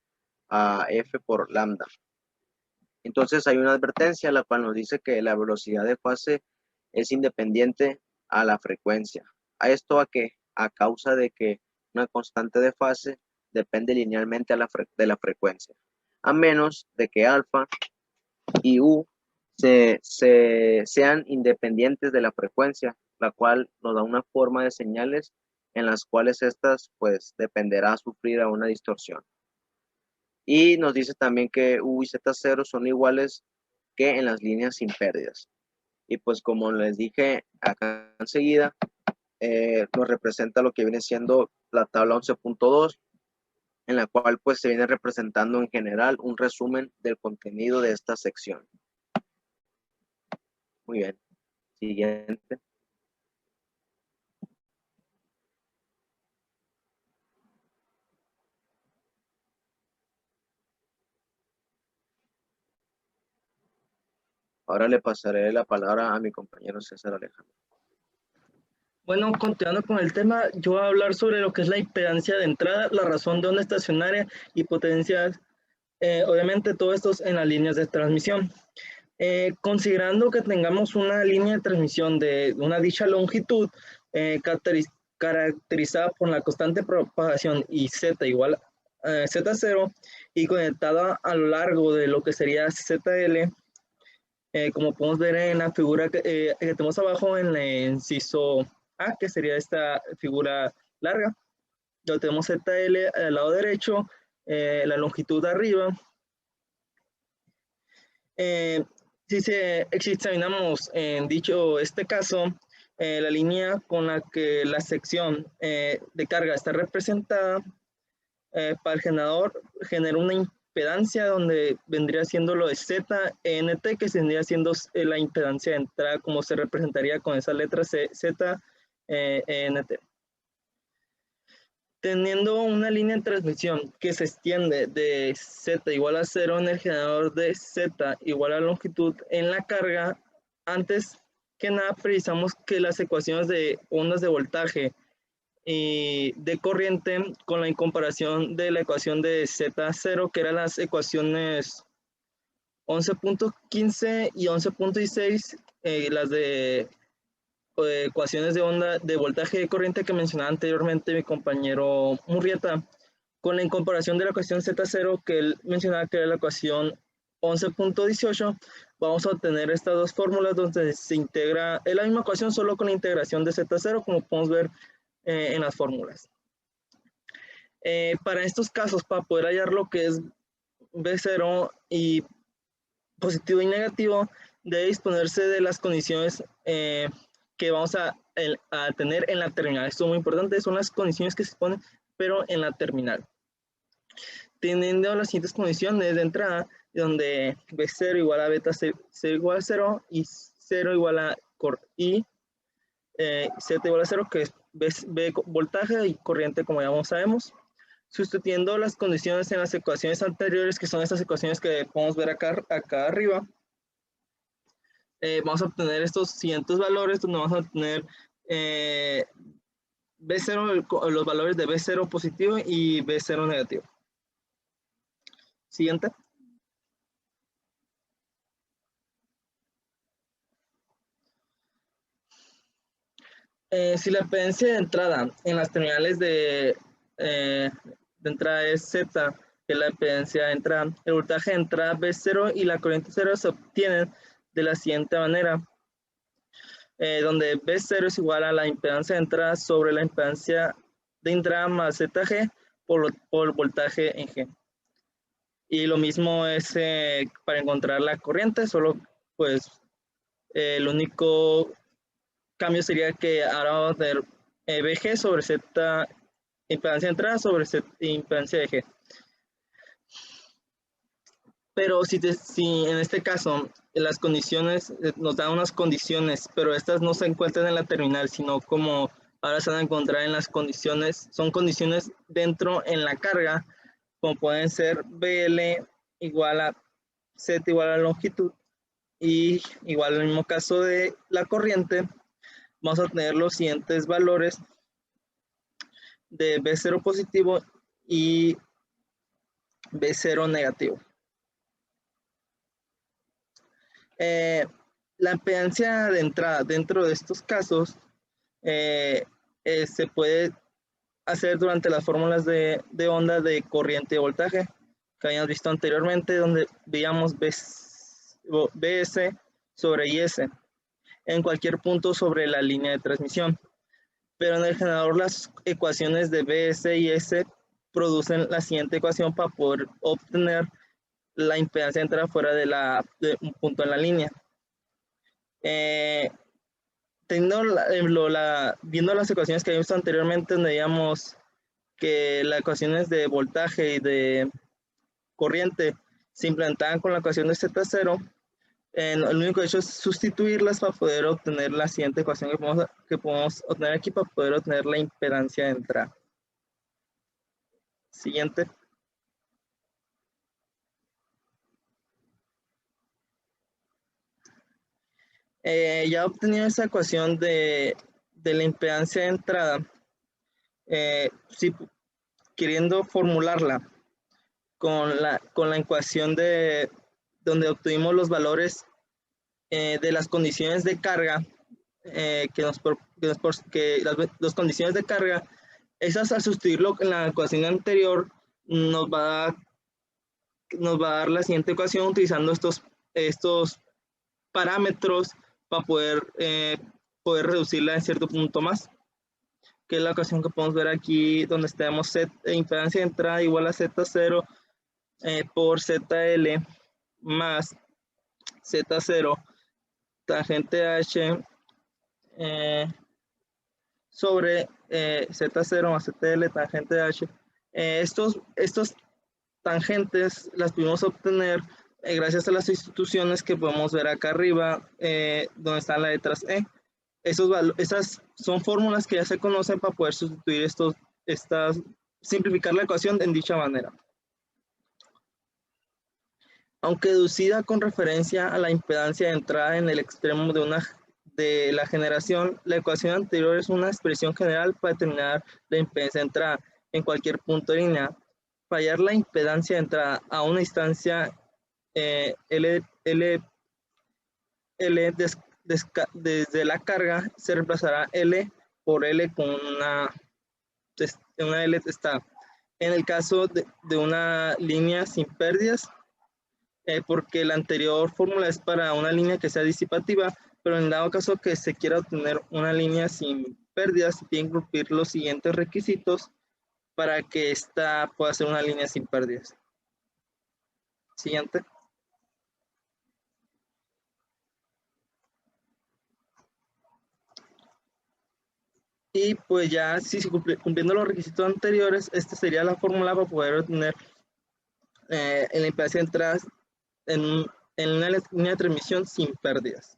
Speaker 3: a F por lambda. Entonces hay una advertencia la cual nos dice que la velocidad de fase es independiente a la frecuencia. ¿A esto a qué? A causa de que una constante de fase depende linealmente de la frecuencia, a menos de que alfa y U sean independientes de la frecuencia, la cual nos da una forma de señales en las cuales estas pues dependerá sufrir a una distorsión. Y nos dice también que U y Z0 son iguales que en las líneas sin pérdidas. Y pues como les dije acá enseguida, nos representa lo que viene siendo la tabla 11.2, en la cual pues se viene representando en general un resumen del contenido de esta sección. Muy bien. Siguiente. Ahora le pasaré la palabra a mi compañero César Alejandro.
Speaker 2: Bueno, continuando con el tema, yo voy a hablar sobre lo que es la impedancia de entrada, la razón de onda estacionaria y potencias, obviamente todo esto en las líneas de transmisión. Considerando que tengamos una línea de transmisión de una dicha longitud, caracterizada por la constante propagación y z igual a z0 y conectada a lo largo de lo que sería zl, como podemos ver en la figura que tenemos abajo en el inciso A, que sería esta figura larga, donde tenemos ZL al lado derecho, la longitud de arriba. Si examinamos en este caso, la línea con la que la sección de carga está representada, para el generador genera una impedancia donde vendría siendo lo de ZNT, que vendría siendo la impedancia de entrada, como se representaría con esa letra ZNT. Teniendo una línea de transmisión que se extiende de Z igual a 0 en el generador de Z igual a longitud en la carga, antes que nada precisamos que las ecuaciones de ondas de voltaje y de corriente con la incomparación de la ecuación de Z0, que eran las ecuaciones 11.15 y 11.16, las de ecuaciones de onda de voltaje de corriente que mencionaba anteriormente mi compañero Murrieta, con la incomparación de la ecuación Z0 que él mencionaba que era la ecuación 11.18, vamos a obtener estas dos fórmulas donde se integra, es la misma ecuación solo con la integración de Z0, como podemos ver en las fórmulas. Para estos casos, para poder hallar lo que es B0 y positivo y negativo, debe disponerse de las condiciones que vamos a tener en la terminal. Esto es muy importante, son las condiciones que se ponen, pero en la terminal. Teniendo las siguientes condiciones de entrada, donde B0 igual a beta 0 igual a 0 y 0 igual a Z igual a 0, que es B voltaje y corriente, como ya sabemos. Sustituyendo las condiciones en las ecuaciones anteriores, que son estas ecuaciones que podemos ver acá arriba, vamos a obtener estos siguientes valores, donde vamos a obtener B0, los valores de B0 positivo y B0 negativo. Siguiente. Si la impedancia de entrada en las terminales de entrada es Z, que es la impedancia de entrada, el voltaje de entrada B0 y la corriente 0 se obtienen de la siguiente manera, donde B0 es igual a la impedancia de entrada sobre la impedancia de entrada más ZG por voltaje en G. Y lo mismo es para encontrar la corriente, solo pues el único cambio sería que ahora vamos a tener BG sobre Z impedancia de entrada sobre Z impedancia de G. Pero si en este caso las condiciones, nos dan unas condiciones, pero estas no se encuentran en la terminal, sino como ahora se van a encontrar en las condiciones, son condiciones dentro en la carga, como pueden ser BL igual a Z igual a longitud y igual en el mismo caso de la corriente, vamos a tener los siguientes valores de B0 positivo y B0 negativo. La impedancia de entrada dentro de estos casos se puede hacer durante las fórmulas de onda de corriente y voltaje que habíamos visto anteriormente, donde veíamos BS sobre IS en cualquier punto sobre la línea de transmisión. Pero en el generador las ecuaciones de BS y S producen la siguiente ecuación para poder obtener la impedancia de entrada fuera de un punto en la línea. Viendo las ecuaciones que habíamos visto anteriormente, donde veíamos que las ecuaciones de voltaje y de corriente se implantaban con la ecuación de Z0, lo único hecho es sustituirlas para poder obtener la siguiente ecuación que podemos obtener aquí para poder obtener la impedancia de entrada. Siguiente. Ya obtenido esa ecuación de de la impedancia de entrada, si queriendo formularla con la ecuación de donde obtuvimos los valores de las condiciones de carga, las condiciones de carga, esas al sustituirlo en la ecuación anterior nos va a dar la siguiente ecuación utilizando estos parámetros para poder reducirla en cierto punto más, que es la ecuación que podemos ver aquí, donde tenemos impedancia de entrada igual a Z0 por ZL más Z0 tangente H sobre Z0 más ZL tangente H. Estos tangentes las pudimos obtener gracias a las sustituciones que podemos ver acá arriba, donde están las letras E. Esas son fórmulas que ya se conocen para poder sustituir simplificar la ecuación en dicha manera. Aunque deducida con referencia a la impedancia de entrada en el extremo de la generación, la ecuación anterior es una expresión general para determinar la impedancia de entrada en cualquier punto de línea. Para hallar la impedancia de entrada a una instancia desde la carga, se reemplazará L por L con una L testada. En el caso de una línea sin pérdidas, porque la anterior fórmula es para una línea que sea disipativa, pero en dado caso que se quiera obtener una línea sin pérdidas, se tienen que cumplir los siguientes requisitos para que esta pueda ser una línea sin pérdidas. Siguiente. Y pues ya, si cumpliendo los requisitos anteriores, esta sería la fórmula para poder obtener en la impedancia de entradas en una línea de transmisión sin pérdidas.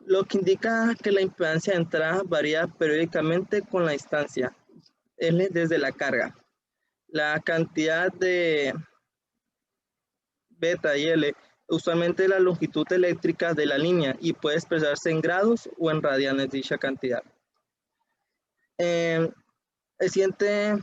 Speaker 2: Lo que indica que la impedancia de entrada varía periódicamente con la distancia L desde la carga. La cantidad de beta y L usualmente la longitud eléctrica de la línea y puede expresarse en grados o en radianes dicha cantidad. El siguiente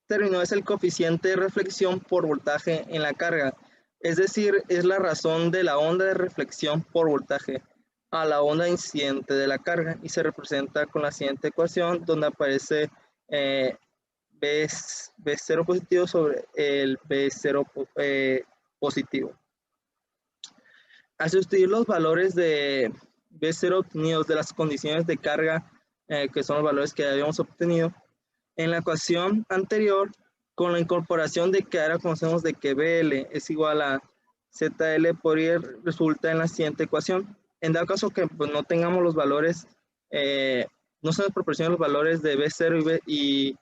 Speaker 2: término es el coeficiente de reflexión por voltaje en la carga, es decir, es la razón de la onda de reflexión por voltaje a la onda incidente de la carga y se representa con la siguiente ecuación donde aparece B0 positivo sobre el B0 positivo. Al sustituir los valores de B0 obtenidos de las condiciones de carga, que son los valores que habíamos obtenido, en la ecuación anterior, con la incorporación de que ahora conocemos de que BL es igual a ZL por I, resulta en la siguiente ecuación. En dado caso que pues, no tengamos los valores, no se nos proporcionan los valores de B0 y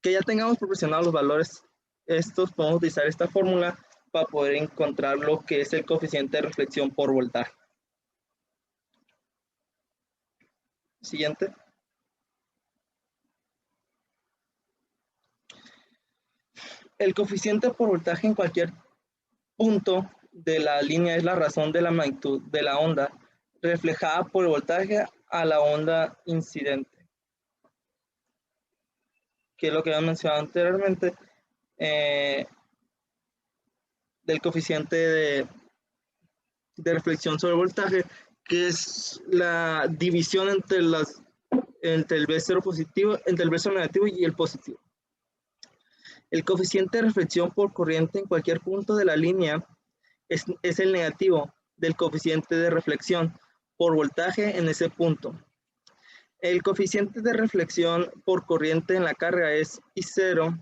Speaker 2: que ya tengamos proporcionados los valores, estos podemos utilizar esta fórmula para poder encontrar lo que es el coeficiente de reflexión por voltaje. Siguiente. El coeficiente por voltaje en cualquier punto de la línea es la razón de la magnitud de la onda reflejada por el voltaje a la onda incidente, que es lo que había mencionado anteriormente, del coeficiente de reflexión sobre voltaje, que es la división entre el B0 positivo, entre el B0 negativo y el positivo. El coeficiente de reflexión por corriente en cualquier punto de la línea es el negativo del coeficiente de reflexión por voltaje en ese punto. El coeficiente de reflexión por corriente en la carga es I0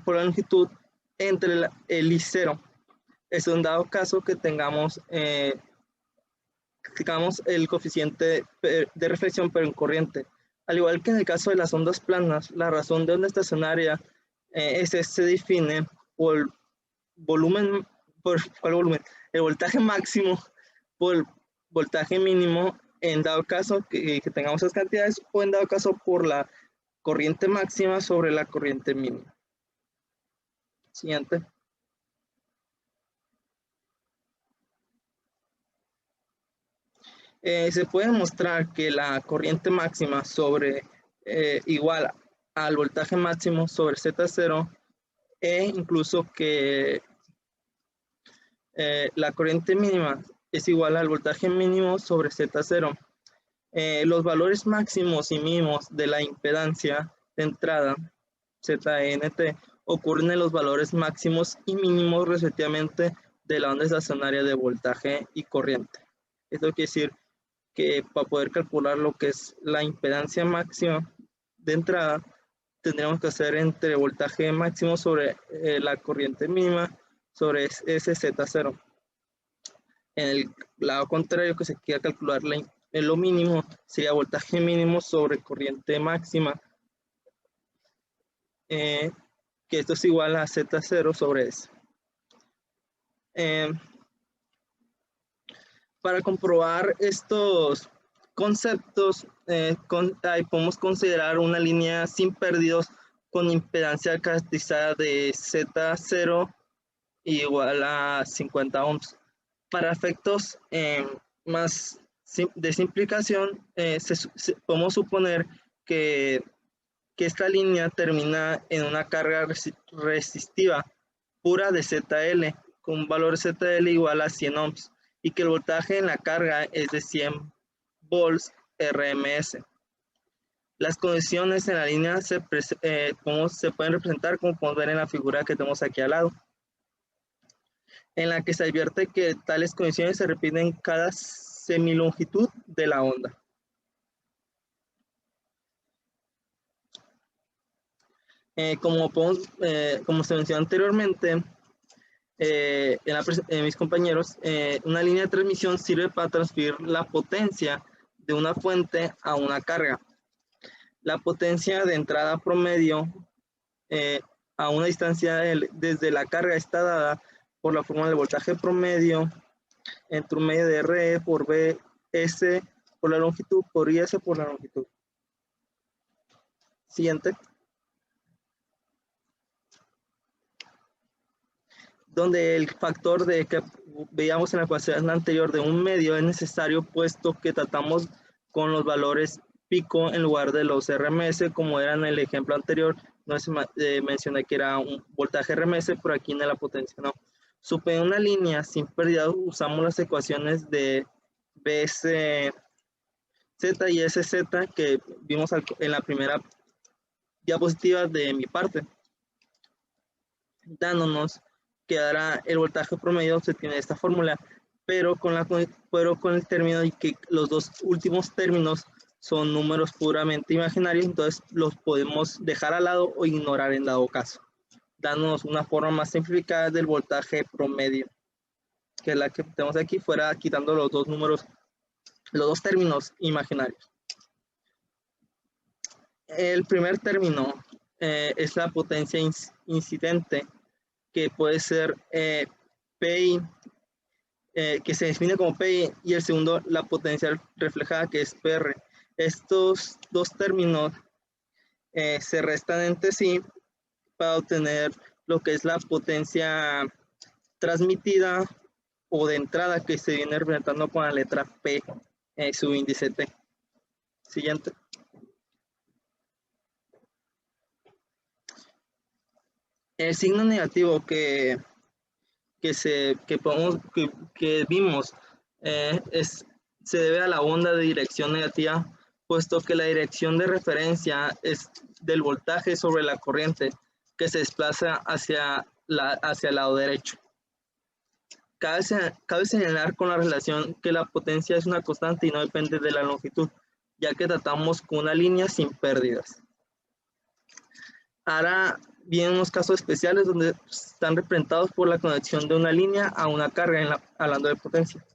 Speaker 2: por la longitud entre el I0. Es un dado caso que tengamos el coeficiente de reflexión pero en corriente. Al igual que en el caso de las ondas planas, la razón de onda estacionaria se define por volumen, el voltaje máximo por el voltaje mínimo en dado caso que tengamos esas cantidades o en dado caso por la corriente máxima sobre la corriente mínima. Siguiente. Se puede mostrar que la corriente máxima sobre igual al voltaje máximo sobre Z0 e incluso que la corriente mínima es igual al voltaje mínimo sobre Z0. Los valores máximos y mínimos de la impedancia de entrada ZNT ocurren en los valores máximos y mínimos respectivamente de la onda estacionaria de voltaje y corriente. Esto quiere decir que para poder calcular lo que es la impedancia máxima de entrada, tendríamos que hacer entre voltaje máximo sobre la corriente mínima sobre ese Z0. En el lado contrario, que se quiera calcular lo mínimo, sería voltaje mínimo sobre corriente máxima, que esto es igual a Z0 sobre S. Para comprobar estos conceptos, podemos considerar una línea sin pérdidas con impedancia caracterizada de Z0 igual a 50 ohms. Para efectos más de simplificación, podemos suponer que esta línea termina en una carga resistiva pura de ZL, con un valor ZL igual a 100 ohms, y que el voltaje en la carga es de 100 volts RMS. Las condiciones en la línea se pueden representar como podemos ver en la figura que tenemos aquí al lado, en la que se advierte que tales condiciones se repiten cada semilongitud de la onda. Como se mencionó anteriormente, mis compañeros, una línea de transmisión sirve para transferir la potencia de una fuente a una carga. La potencia de entrada promedio a una distancia desde la carga está dada por la fórmula del voltaje promedio entre un medio de R por BS por la longitud por IS por la longitud. Siguiente. Donde el factor de que veíamos en la ecuación anterior de un medio es necesario, puesto que tratamos con los valores pico en lugar de los RMS, como era en el ejemplo anterior. No se mencioné que era un voltaje RMS, pero aquí en la potencia no. Suponiendo una línea sin pérdida, usamos las ecuaciones de BSZ y SZ que vimos en la primera diapositiva de mi parte, dándonos que dará el voltaje promedio, se tiene esta fórmula, pero con el término de que los dos últimos términos son números puramente imaginarios, entonces los podemos dejar al lado o ignorar en dado caso, dándonos una forma más simplificada del voltaje promedio, que es la que tenemos aquí, fuera quitando los dos números, los dos términos imaginarios. El primer término es la potencia incidente, que puede ser PI, que se define como PI, y el segundo, la potencia reflejada, que es PR. Estos dos términos se restan entre sí para obtener lo que es la potencia transmitida o de entrada, que se viene representando con la letra P, su índice T. Siguiente. El signo negativo que vimos se debe a la onda de dirección negativa, puesto que la dirección de referencia es del voltaje sobre la corriente que se desplaza hacia el lado derecho. Cabe señalar con la relación que la potencia es una constante y no depende de la longitud, ya que tratamos con una línea sin pérdidas. Ahora vienen unos casos especiales donde están representados por la conexión de una línea a una carga, hablando de potencia.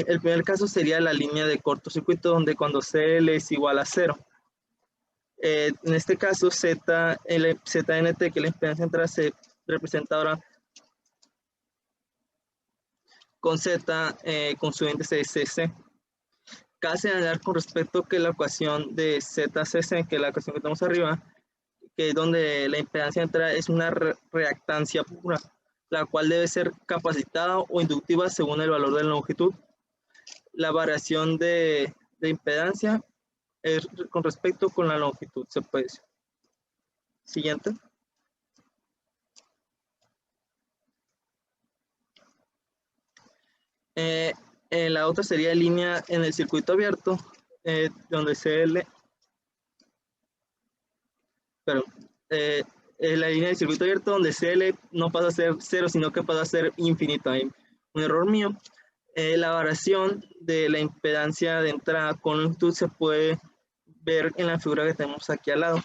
Speaker 2: El primer caso sería la línea de cortocircuito, donde cuando CL es igual a 0. En este caso, ZNT, que es la impedancia entrada, se representa ahora con Z, con su índice de CC. Cabe señalar con respecto que la ecuación de ZCC, que es la ecuación que tenemos arriba, que es donde la impedancia de entrada es una reactancia pura, la cual debe ser capacitada o inductiva según el valor de la longitud. la variación de impedancia es con respecto con la longitud, se puede decir. Siguiente. La otra sería línea en el circuito abierto, donde CL, pero la línea del circuito abierto donde CL no pasa a ser 0, sino que pasa a ser infinito. Hay un error mío. La variación de la impedancia de entrada con longitud se puede ver en la figura que tenemos aquí al lado.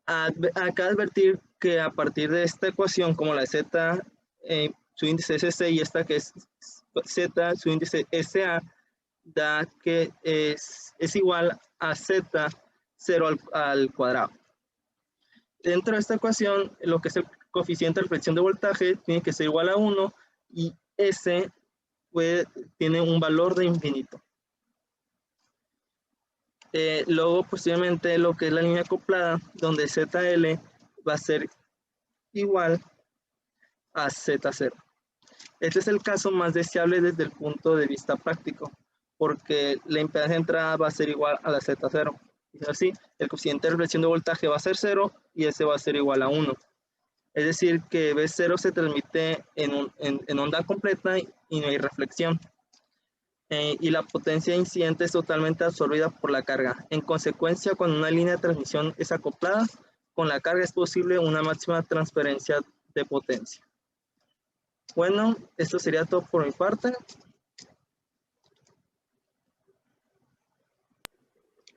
Speaker 2: Acá advertir que a partir de esta ecuación, como la Z, su índice SC, y esta que es Z, su índice SA, da que es igual a Z 0 al cuadrado. Dentro de esta ecuación, lo que es el coeficiente de reflexión de voltaje tiene que ser igual a 1 y S tiene un valor de infinito. Luego, posteriormente, lo que es la línea acoplada, donde ZL va a ser igual a Z0. Este es el caso más deseable desde el punto de vista práctico, porque la impedancia de entrada va a ser igual a la Z0. Es así, el coeficiente de reflexión de voltaje va a ser 0 y ese va a ser igual a 1. Es decir, que V0 se transmite en onda completa y no hay reflexión. Y la potencia incidente es totalmente absorbida por la carga. En consecuencia, cuando una línea de transmisión es acoplada, con la carga es posible una máxima transferencia de potencia. Bueno, esto sería todo por mi parte.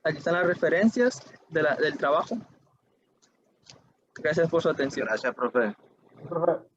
Speaker 2: Aquí están las referencias del trabajo. Gracias por su atención.
Speaker 3: Gracias, profe.
Speaker 1: Profe.